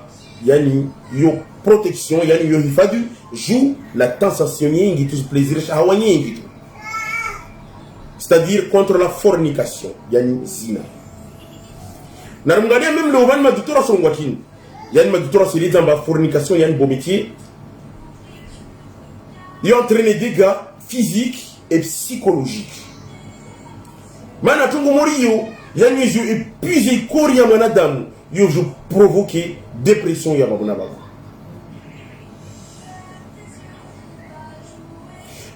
yani yo protection yani yo hifadhi joue la tentation nyingi tu plaisir shahawa nyingi tu c'est-à-dire contre la fornication yani zina na mngalia même le van madutora songwatini yani madutora silida mba fornication yani bon métier il entraîne des dégâts physiques et psychologiques Mana tungo moriyo yani je épuise corps ya mwanadamu yo je provoquer dépression ya babuna baba.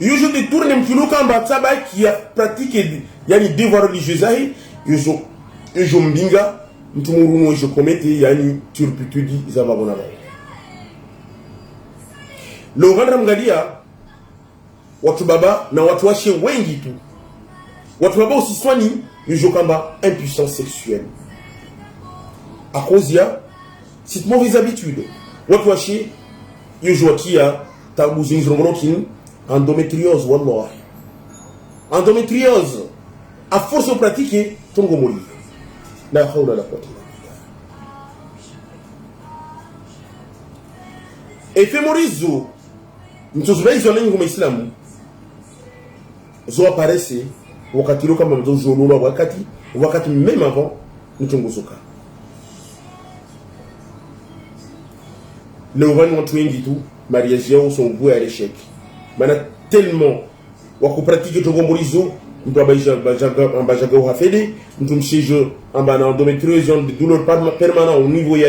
Yo je détourne mkilo kamba tsaba qui a pratiqué yani devoir religieux ahi yo mbinga mtumuru je commette yani turpitude za babuna baba. Lo vandra mgalia watu baba na watu washe wengi tu. Watu baba usiswani yo kamba impuissance sexuelle. À cause de cette mauvaise habitude. Watu washe yo jokia tabuzin zrongrokin endométriose wallah. Endométriose à force de pratiquer tongo mori. La hawla la quwwata illa billah. Et fémorizo mtuzubaizo lengo muislamu zo aparece wakati lo kama mzo jololo wakati même avant mtongozoka. Le roi watu wengi tu mariage yao sont voués à l'échec. Mana tellement wako pratique tongomorizo mtu abajaga uhafede mtu mshejo ambana endométriose de douleur permanent au niveau ya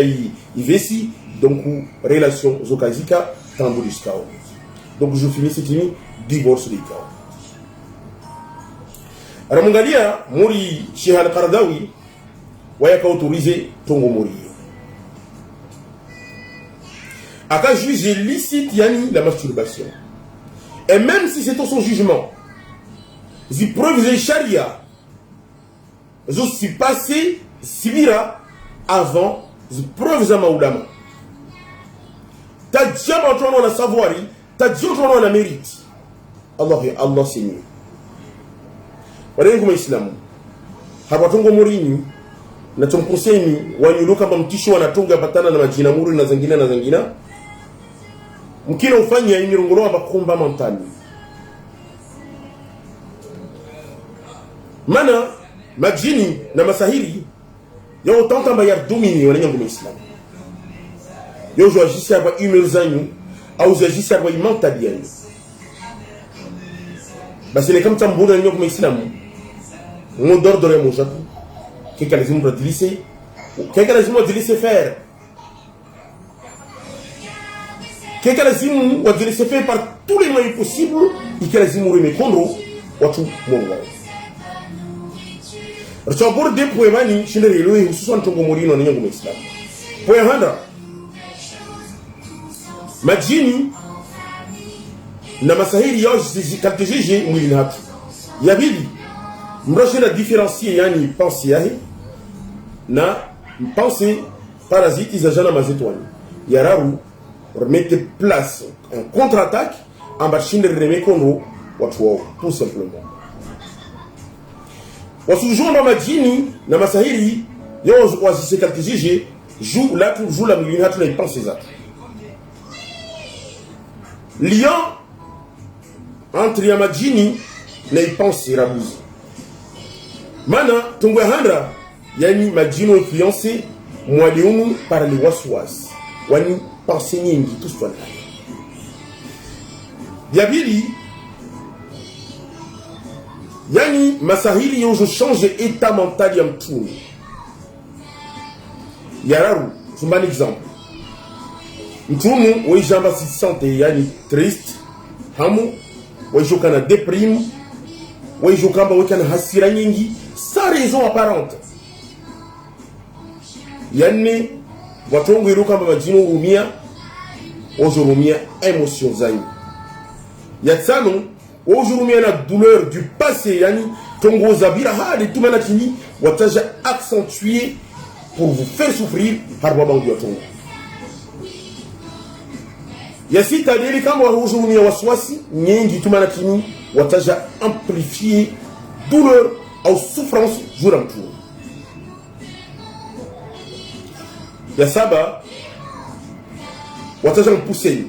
ivesi donc relation zokazika tambuliskao. Donc je finis c'est fini divorce des cas. Ramungalia muri Sheikh Al-Qaradawi wayaka autoriser tongomori. Aka juge licite yani la masturbation. Et même si c'est son jugement, les preuves de charia, je suis passé sibira avant les preuves de maoulama. T'as déjà entendu la savoir, t'as déjà entendu la mérite. Allah c'est mieux. Wadeni kuma Islamu. Habatongo morini na tumkuseni wanyuluka mtisho wanatunga batana na majina muri na zingine. Mkila ufanya imirongolo abakumba mentali. Mana majini na masahiri yo tanta bayar domini wananya kuma Islamu. Yo jo agissar ba humeur zanyu au agissar ba mentali yanyu. Basi ni kama tambuna nyo kuma Islamu. On d'ordre mon jatou. Qu'est-ce que les utiliser? Qu'est-ce que les utiliser faire? Qu'est-ce que les utiliser faire par tous les moyens possibles et que les utiliser contre watu mongo. Rachobor de poemani chinere loe hususan tongo morino na nyango Islam. Poehanda. Majini na masahiri yao zikatejeje mwili hatu. Yabili mrashe na différencier yani pensée yahi na pensée parasite za jana mazetwani yararu remettre place en contre-attaque en bachine remé kondo watu wao tout simplement wasujumba majini na masahiri yo wasisekatijije joue là toujours la milieu hatu na pensée za lien entre ya majini na pensée rabuzi. Mana tungwe handra yani majino influencé mwaliumu par les waswas wani pensée nyingi tout ça. Yabili yani masahili yo je change état mental ya mtu. Yararu c'est un exemple. Mtumu wejamba si santé yani triste hamu wejokana déprime wejokamba wekana hasira nyingi sans raison apparente. Yani watongo iruka majino urumia ojurumia émotion zaini. Yatsano ojurumia na douleur du passé yani tongo zabira hadi tumana kini wataja accentuer pour vous faire souffrir harwa bangu yatongo. Yasita deli kama ojurumia waswasi nyingi tumana kini wataja amplifier douleur ou souffrance jour en jour. Ya saba wataja pousser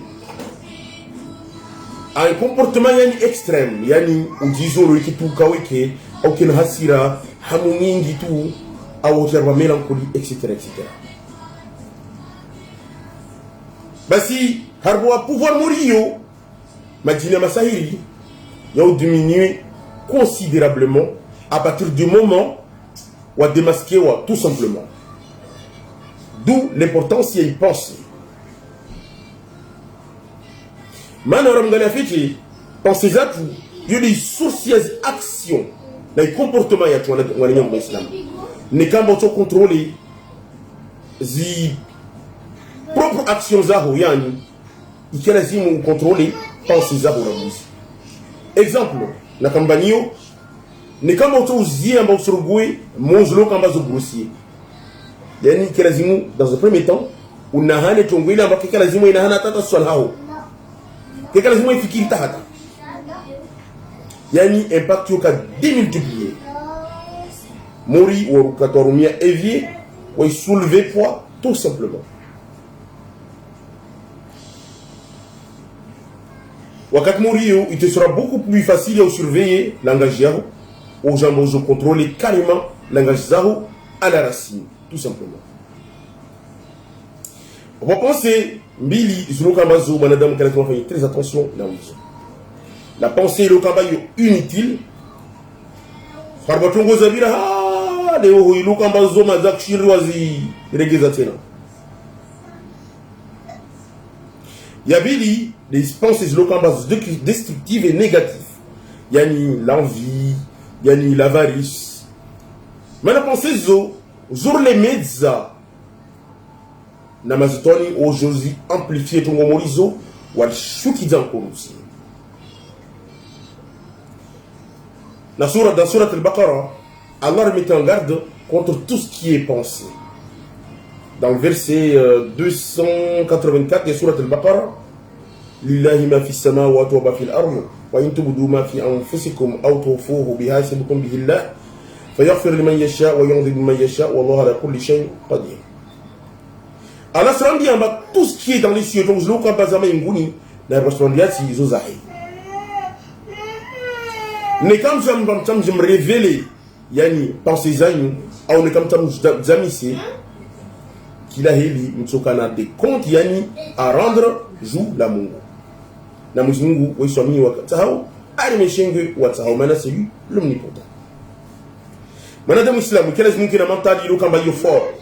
à un comportement yani extrême yani ujizoro ikituka weke au kina hasira hamu nyingi tu au jarwa melancolie etc. Basi harbo pouvoir mourir majina masahiri ya diminuer considérablement à partir du moment où on démasquer tout simplement. D'où l'importance y penser. Maintenant, on a fait penser ça, il y a des sources d'actions, des comportements qui sont dans l'islam. Ne quand on contrôle les propres actions zaho yani, il y a des contrôler penser zaho la musique. Exemple, la campagne, ne quand on usie un sur goué, monzlo quand on va grossier. Yani kelazimu dans un premier temps, on a un étongué là, parce que kelazimu il a un atata sur l'hao. Que kelazimu il fikir tahata. Yani impact yoka démultiplié. Mori ou katorumia évier, ou soulever poids, tout simplement. Wakat mori, il te sera beaucoup plus facile de surveiller langage yahoo, aux gens de contrôler carrément langage zahou à la racine, tout simplement. On va penser, Mbili, Zulokamazo, Manadam, très attention là où ils sont. La pensée est inutile. Farbatongo Zabira, de Lukambazo, Mazak Shirwazi, Regezatena. Yabili, des pensées destructives et négatives. Yani l'envie, yani l'avarice. Mais la pensée zo les médias namazitoni aujourd'hui amplifié ton morizo ou shuki zankorusi. Dans Surat al-Baqarah, Allah met en garde contre tout ce qui est pensé. Dans le verset 284 de Surat al-Baqarah, Lillahi ma fi samawati wa ma fi al-ard wa in tubdu ma fi anfusikum aw tukhfuhu bihasibukum bihillah fayaghfir liman yasha wa yu'adhibu man yasha wallahu ala kulli shay'in qadir. Allah se dit en bas tout ce qui est dans les cieux, donc l'eau quand bazama inguni na responsabilité si zozahi. Ne comme ça je me révéler yani pensez à nous ou ne comme ça jamisi qu'il a heli mtsokana des comptes yani à rendre jou la mungu na mungu oui somi wa tsao ari meshengue wa tsao mana c'est lui l'omnipotent. Manada muslimu kila zimu na matadi lo kamba yo fort.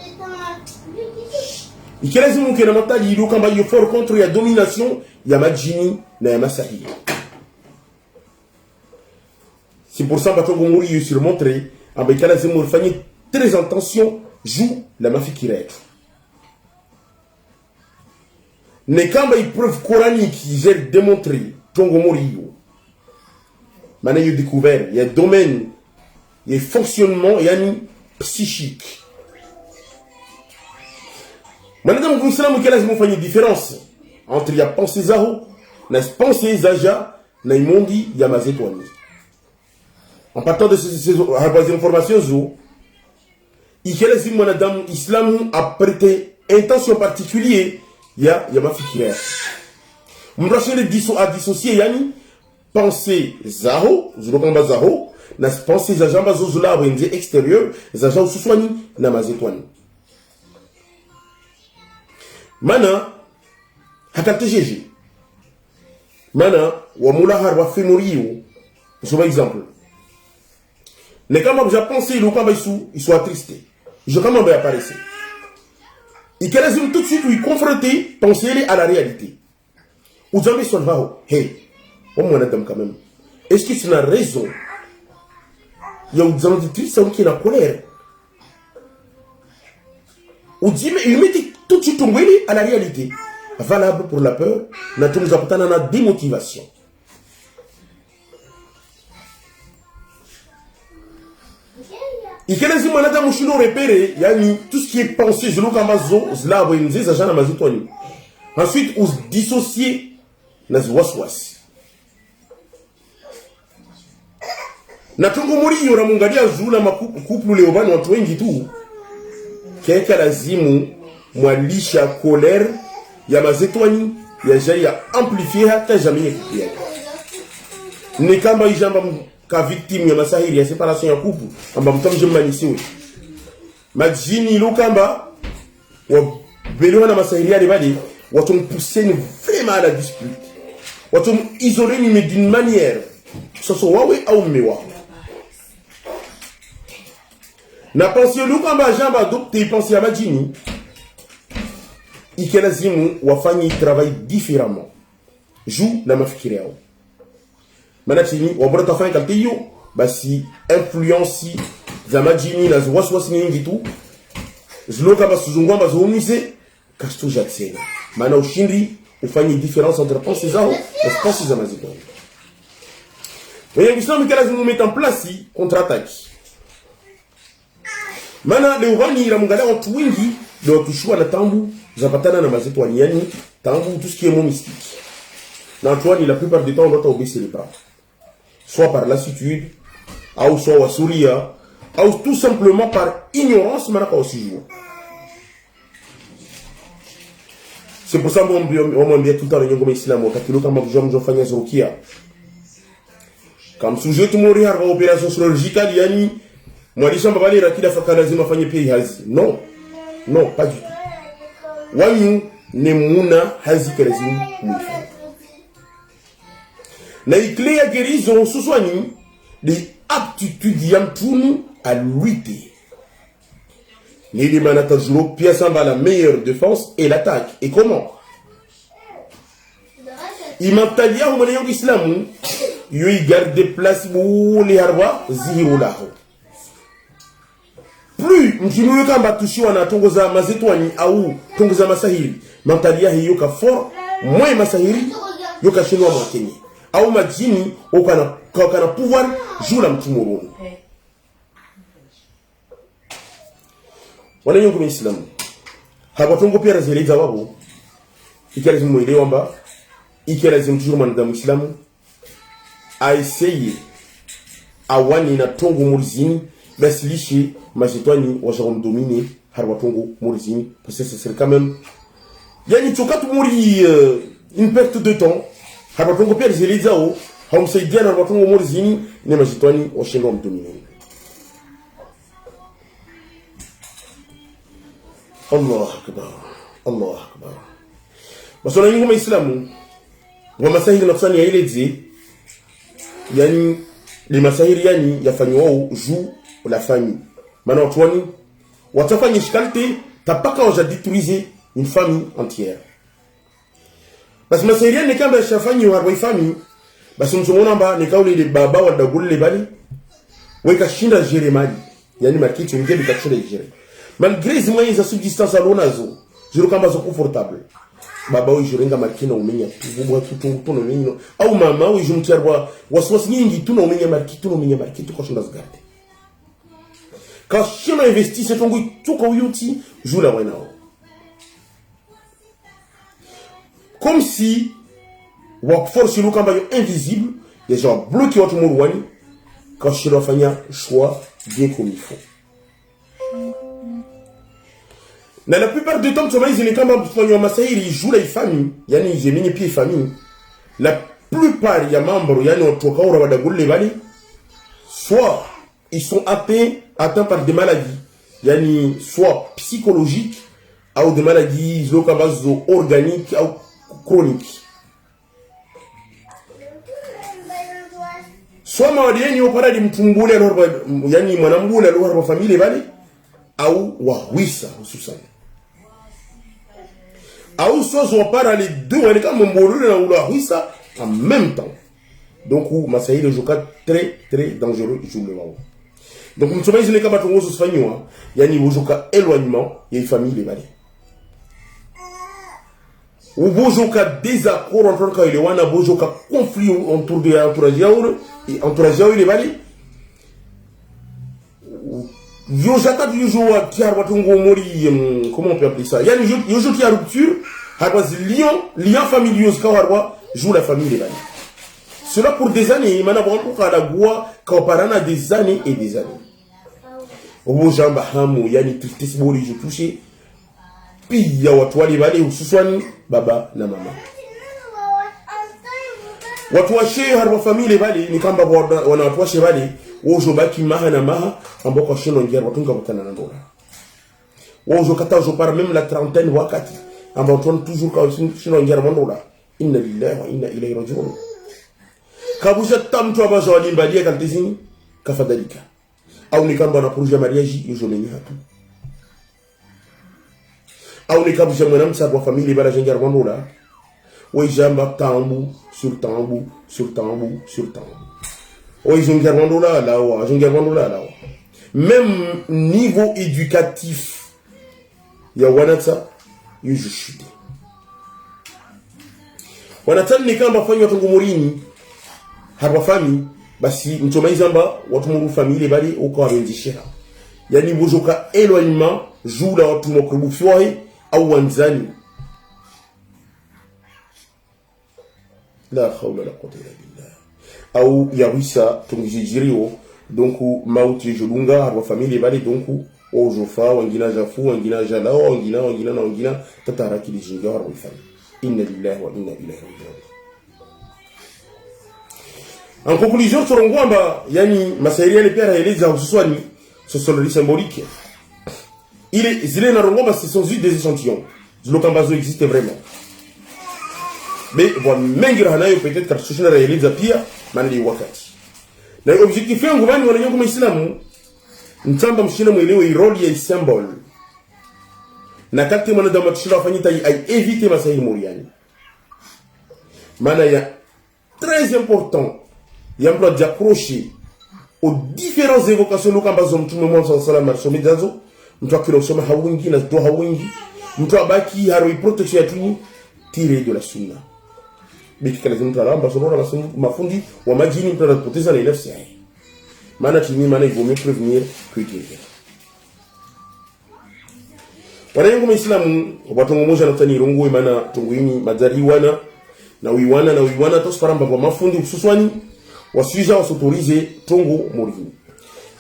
Ikela zimu na matadi lo kamba yo fort contre la domination ya majini na ya masahi. C'est pour ça que Mori sur montré, avec la Zemmourfani, très attention, joue la mafia qui rêve. Mais quand il y a une preuve coranique qui j'ai démontré, Tongo Mori, maintenant il y a découvert, il y a un domaine, il y a un fonctionnement, il y a un psychique. Maintenant, vous savez qu'il y a une différence entre la pensée Zaho, la pensée Zaja, la Mondi, Yamazetwani. En partant de ces informations, il y a des gens islam a prêté intention particulière, il y a ma fikira. On doit à dissocier, yani, penser Zaho, Zulokamba Zaho, na penser Zajamba Zozula, Wenze extérieur, Zaja Suswani, Namazetwani. Mana, Hakate GG. Mana, Wamula Harwa Femorio, c'est un exemple. Mais quand j'ai pensé, il soit attristé. Je quand même apparaître. Il résume tout de suite, il confronté, penser à la réalité. Ou jamais son va, hey, on m'en a quand même. Est-ce que c'est une raison? Il y a des gens qui sont en colère. Ou dit, mais il met tout de suite à la réalité. Valable pour la peur, nous avons la démotivation. Il y a des gens qui ont repéré, tout ce qui est pensé, je l'ai amazo, cela va nous aider à amazo. Ensuite, on se dissocier dans le waswas. Na tungo mori yora mungalia zula couple leoban watu wengi tu. Keka lazimu mwalisha colère ya mazetwani ya jaya amplifier hata jamais kupia. Ni kama ijamba ka victime ya masahiri ya séparation ya couple amba mtamje mmanisiwe majini lukamba wa belewa na masahiri ya bali watu pousser vraiment à la dispute watu isoler ni d'une manière que ce soit wawe au mewa na pensio lukamba jamba adopte pensio ya majini ikelazimu wafanye travail différemment juu na mafikiri yao. Maana chini wabora tafanya kalte hiyo basi influence za majini na waswasi nyingi tu ziloka basuzungwa bazuumize kasto jatsena. Maana ushindi ufanye différence entre pensées zao na pensées za mazito. Mais l'islam ikelazimu mettre en place contre-attaque. Maana leo wani ramungala watu wengi ndio tushua na tambu zapatana na mazito waniani tambu tout ce qui est mystique. Na tuani la plupart du temps on doit obeisser les bras. Soit par lassitude, ou soit au sourire, ou tout simplement par ignorance, mais aussi jour. C'est pour ça qu'on m'a dit tout le temps le Nyongo Islam, comme sujet tout mourir à l'opération chirurgicale, yani, moi les gens me parlent de la fakalazim à faire pays hazi. Non, non, pas du tout. Wanyu ne muna hazi kalazim mourir. Na ikle ya guérison sous-soigné des aptitudes yamtunu à lutter. Nili manata juro pièce en bas la meilleure défense et l'attaque. Et comment? Imamtalia ou maniang islam yui garde place bou les harwa zihirulaho. Plus mjinu kamba tushi wana tongoza mazetwani au tongoza masahiri. Mamtalia hiyo ka fort moins masahiri yoka shinwa mwakeni. Au majini wakana pouvoir jouer la mtumuruni. Wana nyongo Islam. Habatongo pia razileza wabo. Ikelazimu mwelewa mba ikelazimu toujours mwanadamu Islamu aiseye awani na tongo murizini basi lishi majetwani washakomdomine harwatongo murizini parce que c'est quand même yani chokatu muri une perte de temps. Habatongo pia rizileza wao haumsaidia na harwatongo murizini ne majetwani washenga mdomine. Allah akbar, Allah akbar. Basona nyingo Islamu wa masahiri nafsani ya ilezi yani les masahiri yani yafanywa juu la famille. Maana watu watafanya shikalite tapaka wajaditurize une famille entière. Basi masahiri yani kamba shafanyi wa famille basi msomona mba ni kauli ile baba wa dagule bali weka shinda jeremali yani markitu ngebe kachule jere. Malgré les moyens de subsistance à l'onazo, je le cambazo confortable. Baba oui je renga markina umenya tubuwa tutu no menyo au mama oui je mtiarwa waswasi nyingi tu no umenya markitu no umenya markitu kwa shonda zgarde. Quand chino investi c'est tongo tuko uyuti joue la wenao. Comme si wa force lu kamba yo invisible, les gens bloqués watu murwani quand chino fanya choix bien comme il faut. Mais la plupart du temps, tu vois, ils ils jouent les familles. Yani, ils mènent pieds famille. La plupart des membres, soit ils sont atteints par des maladies. Yani, soit psychologiques, ou des maladies organiques ou chroniques. Soit maladies, ils parlent de mtumboule, yani, manamboule, alors, famille, ou wahwisa, hususan. Ou soit on parle les deux, on est comme un bolou ou wahwisa en même temps. Donc, ma saïd est très très dangereux, je le vois. Donc, nous sommes ici, comme on se fait, il y a un éloignement, il y a une famille, les balais. Ou bojoka désaccord entre quand il y a un bojoka conflit autour de l'entourage, les balais. Yojaka du jour à Tiarwatungo Mori, comment on peut appeler ça? Il y a Yojo qui a rupture, liens familiaux, joue la famille des balais. Cela pour des années, maintenant, on a la goua, Kaoparana des années et des années. Au Jamba Hamou, yani tristesse bori, je touché. Puis il y a Watwa les balais, ou Suswani, Baba, la maman. Watwa chez Harwa famille les balais, ni kamba on a Watwa chez balais. Ojo baki maha na maha amboko shino ngera watunga mutana na ndora. Ojo kata ojo par même la trentaine wakati amboko toujours ka shino ngera mandora. Inna lillahi wa inna ilayhi raji'un. Kabuja tamtu abazo walimbalia kantizini kafadhalika. au ni kamba na projet mariage yojomeni hatu au ni kamba jamana msa kwa famille bala jenga rwandola oui jamba tambu sur tambu sur tambu sur tambu oui jenga rwandola là wa jenga rwandola là même niveau éducatif ya wanatsa yujushide wanatsa ni kamba fanywa tungumurini hapa fami basi mtomaizamba watu mu famille bali uko abenzishira yani bujoka éloignement jula watu mokrubu fyoe au wanzani la hawla la quwwata illa billah au yawisa tungijirio donc mauti jolunga hapa famille bali donc ojofa wangina jafu wangina jalao wangina tatara kilijinga wa famille inna lillahi wa inna ilayhi raji'un. En conclusion, Sorongwamba, yani masairi yale pia yaeleza hususani sociologie symbolique. Zile na Rongwamba ce sont juste des échantillons. Zilokambazo existe vraiment. Mais bon, mengi hanayo peut-être que sociologie yaeleza pia manali wakati. Na objectif yangu bani wananyo kama Islamu mtamba mshina mwelewe role ya symbol. Na kati mwanadamu tushira fanyita ai éviter masairi moriani. Maana ya très important yambla d'approcher aux différentes évocations lokambazo mtume Muhammad sallallahu alaihi wasallam somedazo mtu akilosoma hawingi na toa hawingi mtu abaki haroi protection ya tuni tire de la sunna biki lazima mtu alamba sonora mafundi wa majini mtu anapoteza na nafsi yake maana tini maana il vaut mieux prévenir que guérir. Wanayengo Muislamu wabatongo moja na tani rongo maana tunguini madhariwana na wiwana tosfaramba kwa mafundi hususwani wasuja wasautorize tongo morini.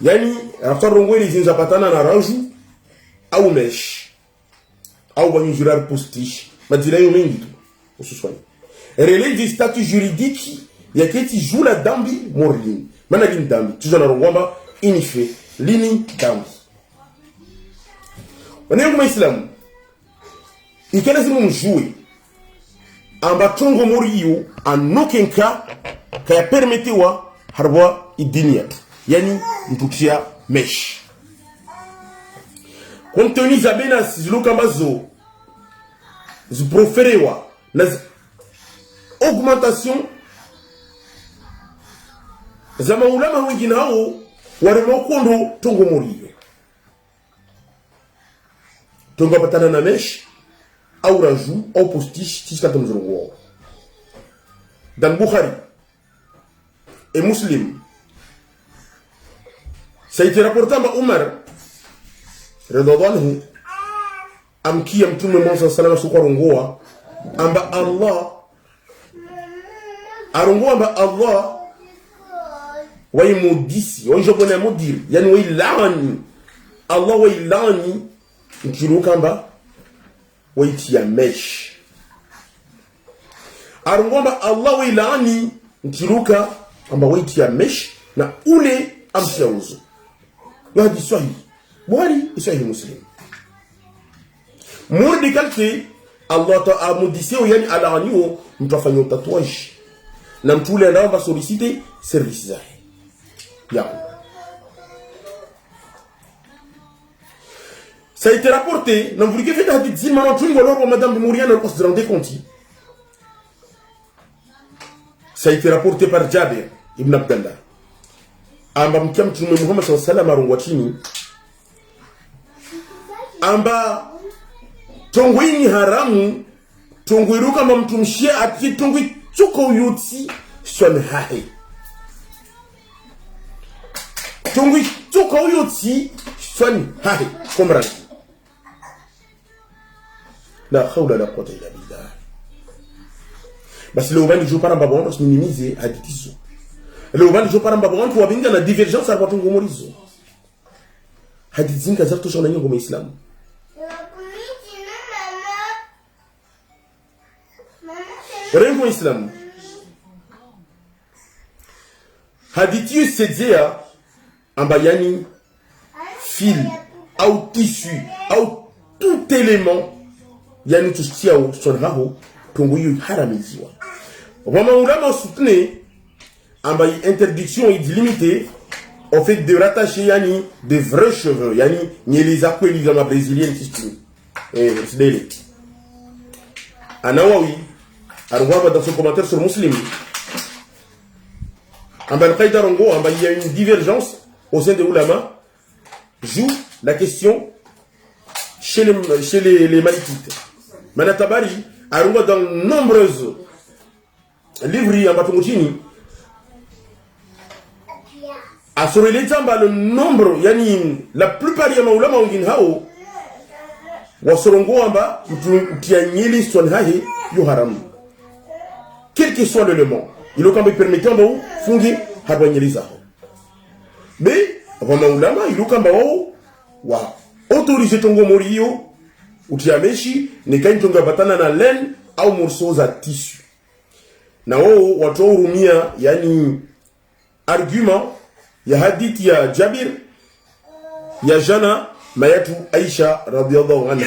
Yani after rongo ili zinzapatana na raju au mesh au banyujurar postiche madila yo mengi tu hususwani relève du statut juridique ya keti jula dambi morini mana lini dambi tuzo na rongwamba inife lini dambi wanayo kwa Islamu ikelazimu mjue amba tongo moriyo en aucun cas kaya permetewa harwa idinia yani mtukia mesh kontoni zabena zilokambazo ziproferewa na augmentation za maulama wengi nao walemokondo tongo moriyo tongo patana na mesh au raju au postiche tiska tomzoro dans Bukhari et Muslim ça a été rapporté par Omar radhiallahu anhu amkia mtume Muhammad sallallahu alaihi wasallam rongoa amba Allah arongoa amba Allah waimudisi wanjobona mudir yani wailani Allah wailani nkiruka amba waitia mesh arongomba Allah wailani nkiruka amba waitia mesh na ule amsia uzo wadi sahihi Bukhari sahihi Muslim murdi kalke Allah ta amudiseo yani alaaniwo mtafanya tatouage na mtule anaomba solliciter service zake yako. Ça a été rapporté, dans vous l'avez fait à dire, madame de Mouriane, on se rendait compte. Ça a été rapporté par Jabir ibn Abdallah. Amba mkiam tume Muhammad sallallahu alaihi wasallam watini. Amba tongwini haramu, tongwiruka kama mtumshie ati tongwi chuko yuti shone hai. Tongwi chuko yuti shone hai. Comprendre. La hawla la quwwata illa billah. Basi leo bani jo para mbabo ndo minimize haditizo. Leo bani jo para mbabo ndo wabinga na divergence ya watu ngomorizo. Hadizinga za tosha na nyingo muislamu. Rengo muislamu. Hadithiyo sedzea ambayani fil au tissu au tout élément yani tusikia usonhaho tunguyu haramiziwa wama ulama sutne ambaye interdiction est limitée au fait de rattacher yani des vrais cheveux, yani nyeli akwe li gama brésilienne système. C'est délé. Anawawi arwa dans son commentaire sur Muslim. Amba al-Qaïda Rongo, il y a une divergence au sein des ulama, joue la question chez les Malikites. Manatabari, arwa dans nombreuses livres en Batumutini, a sur les tamba le nombre, yani la plupart des ulama ont hao, wa sorongo amba, utianyeli son hahe, yu haram. Quel que soit l'élément, il est permettant de fungi habanyeliza. Mais avant maulama, il est kamba wa autoriser tongo morio utiameshi ne kain tonga batana na laine au morceaux za tissu. Na watu urumia yani argument ya hadith ya Jabir ya jana mayatu Aisha radhiyallahu anha.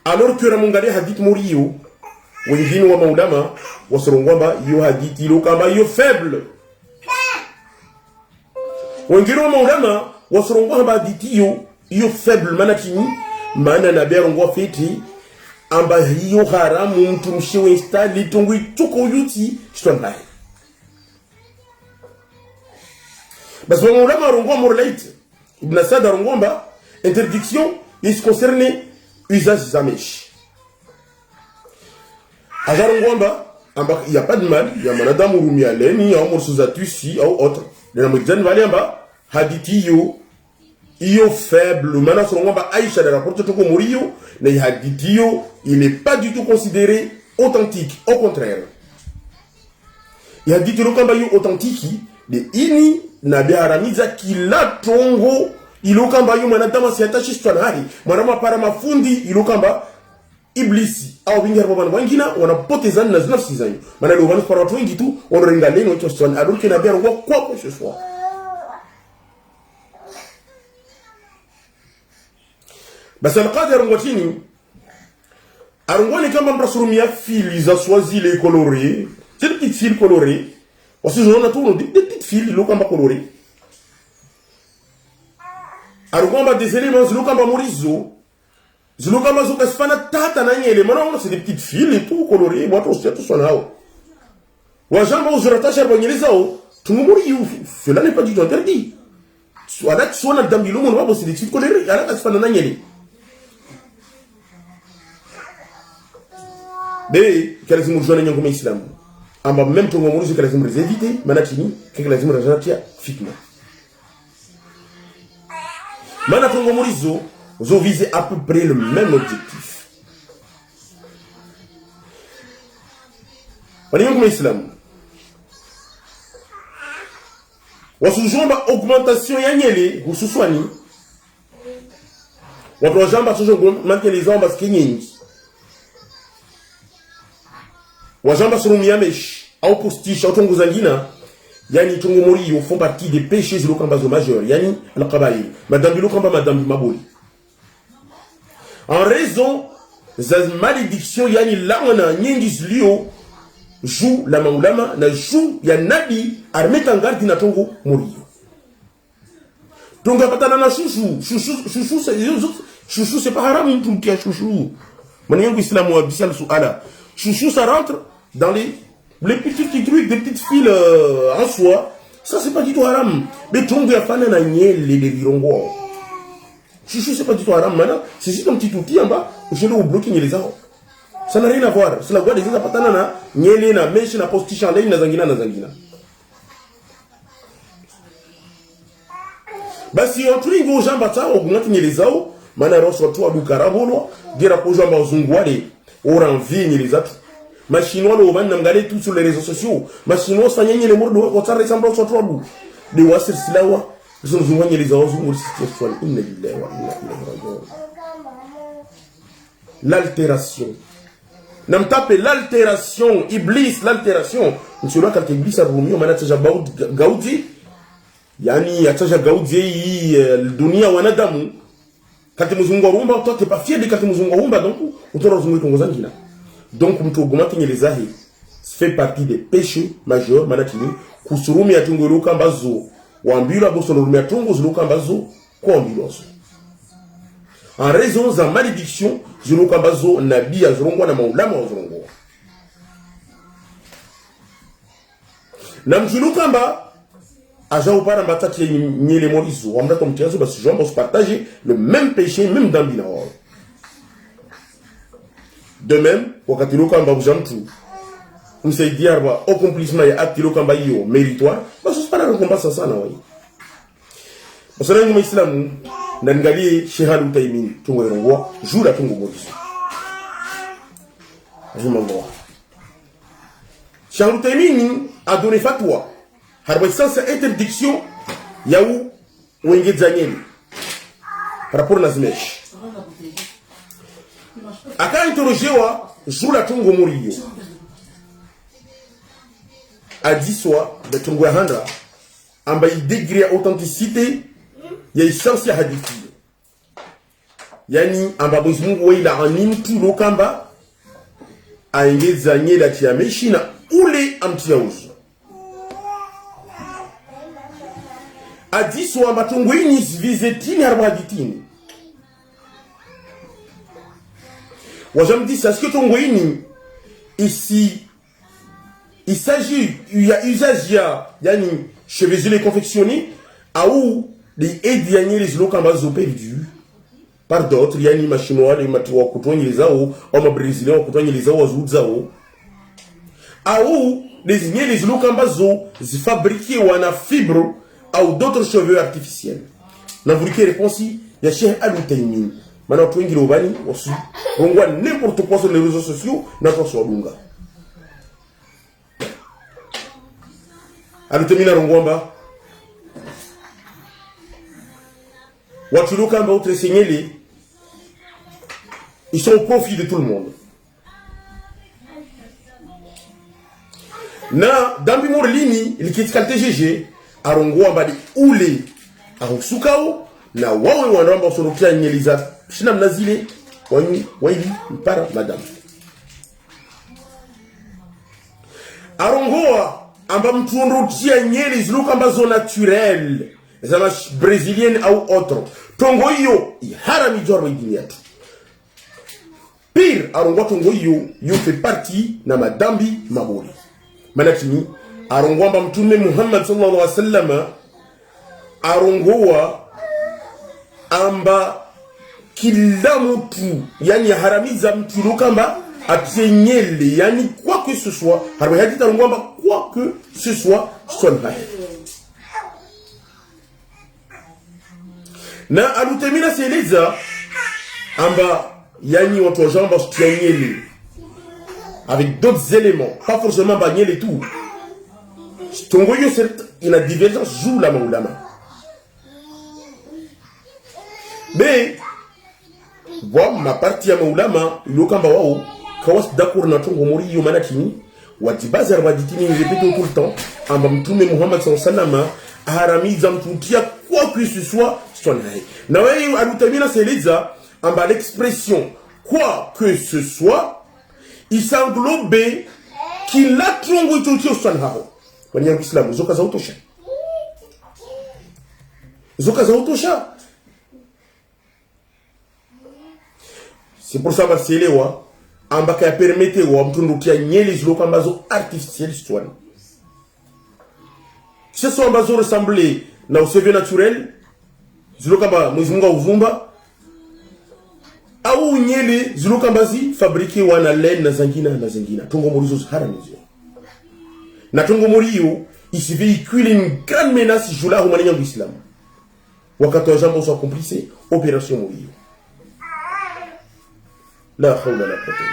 Alors que ramungale hadith morio wengine wa maulama wasorongwamba yo hadithi ilo kamba yo faible. Wengine wa maulama wasorongwamba hadithi yo faible manatini maana na berongwa fiti amba hiyo haramu mtu mshiwe instali tungu tuko yuti shtonai. Bas wa maulama rongwa morlaite Ibn Sada rongwamba interdiction is concerne usage zamesh. Azarongwamba, il n'y a pas de mal, il y a manadamu rumialeni, il y a un morceau de tissu ou autre. Les Namoudjan Valiamba, Haditi yo faible, mana Sorongwamba Aïcha de rapporte Toko Morio, les Haditi il n'est pas du tout considéré authentique, au contraire. Il y a dit que authentique, de ini na biharamiza kila tongo, ilokamba yo manadamu si attaché sur la hari, manama para mafundi, ilokamba Iblisi au bingar baba wengina wanapotezana na nafsi zao maana leo wanapo watu wengi tu wanarengaleni watu sana alors que na bien kwa quoi ce soit. Basi al-Qadir ngotini arongoni kama mrasurumia fili za choisi les colorés, c'est des petites fils colorées aussi je on a tout des petites fils lo kamba colorées arongomba des éléments lo kamba morizo Zulukama zuka sifana tata na nyele mana c'est des petites fils et tout colorées moi tout son hao wajamba uzuratasha banyeleza o tumumuri yu cela n'est pas du tout interdit soit soit na dambilo mon wabo c'est des petites colorées ala sifana na nyele be kalazimu jona nyango ma islam amba même tongo muri kalazimu éviter manatini kalazimu rajatia fitna mana tongo muri zo vous visez à peu près le même objectif. Vous voyez comme l'islam. Vous avez augmentation yanyele, vous soignez. Vous avez augmentation les hommes parce qu'il y a. Vous avez augmentation au postiche, au tongozangina. Yani tongomori font partie des péchés de l'okambazo majeur. Yani al-qabaï. Madame l'okamba, madame maboli. En raison de la malédiction, yani là on a nyingis lio joue la maulama na joue ya nabi armeta ngardi na tongo morio. Tonga patana na chouchou c'est pas haram tout qui a chouchou. Maniango islam wa bisal suala. Chouchou ça rentre dans les petits trucs des petites fils en soie. Ça c'est pas du tout haram. Mais tonga ya fana na nyel les virongo. Chouchou c'est pas du tout haram maintenant, c'est juste un petit outil en bas, je l'ai bloqué les arbres. Ça n'a rien à voir. C'est la voie des zapatana na nyele na mesh na postiche en ligne na zangina. Bah si on trouve vos jambes ça augmente les arbres, mana roso toi du carabolo, dira pour jambes zungwale, oran vigne les autres. Ma chinois le man n'amgale tout sur les réseaux sociaux. Ma chinois ça nyele les morts de votre ressemblance sur toi bout. De wasser silawa. Ils ont joué les autres l'altération. Nam tape l'altération, Iblis, l'altération. Monsieur là quand Iblis a remis, on a déjà gaudi. Yani ataja gaudi dunia wanadamu. Quand muzungu rumba, toi t'es pas fier de quand muzungu rumba donc on te rozungu tongozangina. Donc mtu augmenter les ahi fait partie des péchés majeurs manatini kusurumi atunguru kambazo. waambila boso lumia tungo ziluka ambazo kwa ambiloso en raison za malédiction ziluka ambazo nabii azurungwa na maulama wazurungwa na mjiluka amba aja upara mbataki nyele morizo wamda comme tiazo basi jomba se partager le même péché même dambina wao de même wakati luka amba ujamtu msaidia wa accomplissement ya acte luka amba hiyo méritoire basi usipana récompense sana wao basana mu islamu nangalie shehal utaimin tungo yorongwa jura tungo morizo ajumangwa Cheikh Uthaymeen a donné fatwa harba sens interdiction yaou wenge Daniel par rapport na zimesh aka interrogewa jula tungo muriyo a dit soit de tungo handa amba i degré authenticité ya essence ya hadithi yani amba Mungu weila animtu lokamba aenge Daniel atiameshi na ule amtia uzu adiso amatunguini vizetini harwaditini wajamdisa est-ce que tunguini ici il s'agit il y a usage yani cheveux confectionnés ou des aides les locaux perdu par d'autres yani machinois les matiwa kutonyi les ao ou ma brésilien kutonyi les ao azuzao ou désigner les locambazo fabriqués ou en fibre ou d'autres cheveux artificiels. Na vulike réponse ya Cheikh Al-Uthaymeen. Maintenant tu ngiro bani aussi on voit n'importe quoi sur les réseaux sociaux na to so dunga. Al-Uthaymeen rongomba watu locamba autre signalé ils sont au profit de tout le monde. Na dambi morlini likitikal TGG arongwa mbadi ule arusukao na wawe wanamba sonokia nyeliza shina mnazile waili mpara madam arongwa amba mtuondotia nyeli ziluka ambazo naturel zama brésilienne au autre tongo hiyo harami jorwa idini yetu pire arongwa tongo hiyo fait partie na madambi mabori manatini arongwamba mtume Muhammad sallallahu alaihi wasallam arongwa amba kila mtu yani haramiza mtu lokamba atinyele yani quoi que ce soit harba hadith arongwamba quoi que ce soit sonha na Al-Uthaymeen seleza amba yani watu wa jamba stianyele avec d'autres éléments, pas forcément bagner les tout. Tongoyo certes, il a divergence joue la maulama. Mais bon, ma partie à maulama, lokamba wao, kawas d'accord na tongo mori yo manakini, watibaza waditini répète tout le temps, amba mtume Muhammad sallallahu alaihi wasallam haramiza mtutia quoi que ce soit sonai. Na wewe Al-Uthaymeen seleza amba l'expression quoi que ce soit il s'englobe qu'il a trongo tout au sanhao wani ya Islam zoka za utosha c'est pour ça baselewa ambaka ya permettre wa mtundukia nyeli zilo kambazo artificiel stone ce sont ambazo ressembler na usevio naturel zilo kamba Mwenyezi Mungu uvumba au nyele zilukambazi fabriqué wana laine na zingina tongo morizo haramizio na tongo morio il se véhicule une grande menace joula au manière de l'islam wakati wa jambo soit complice opération morio la hawla la quwwata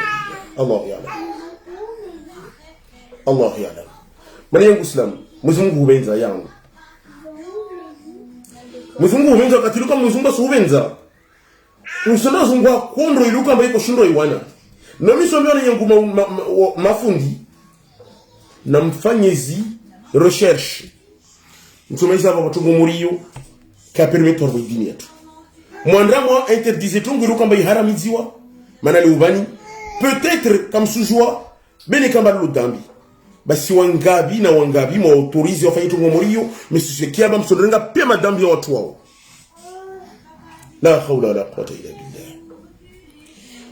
illa billah Allah ya'lam manière de l'islam muzungu ubenza yangu muzungu ubenza katiluka muzungu subenza usana zungwa kondro iluka mbaiko shindo iwana no misomyo ni yangu mafundi na mfanyezi recherche mtumaiza hapa tungo muriyo ka permettre wa dini yetu mwandramo interdisait tungo iluka mbai haramiziwa manali ubani peut-être comme sujwa bene kamba ludambi basi wangabi na wangabi mwa autorize wafanye tungomorio msisikia ba msondenga pia madhambi ya watu wao. La hawla wala quwwata illa billah.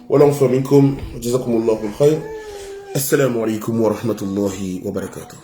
Wala mfa minkum jazakumullahu alkhair. Assalamu alaykum wa rahmatullahi wa barakatuh.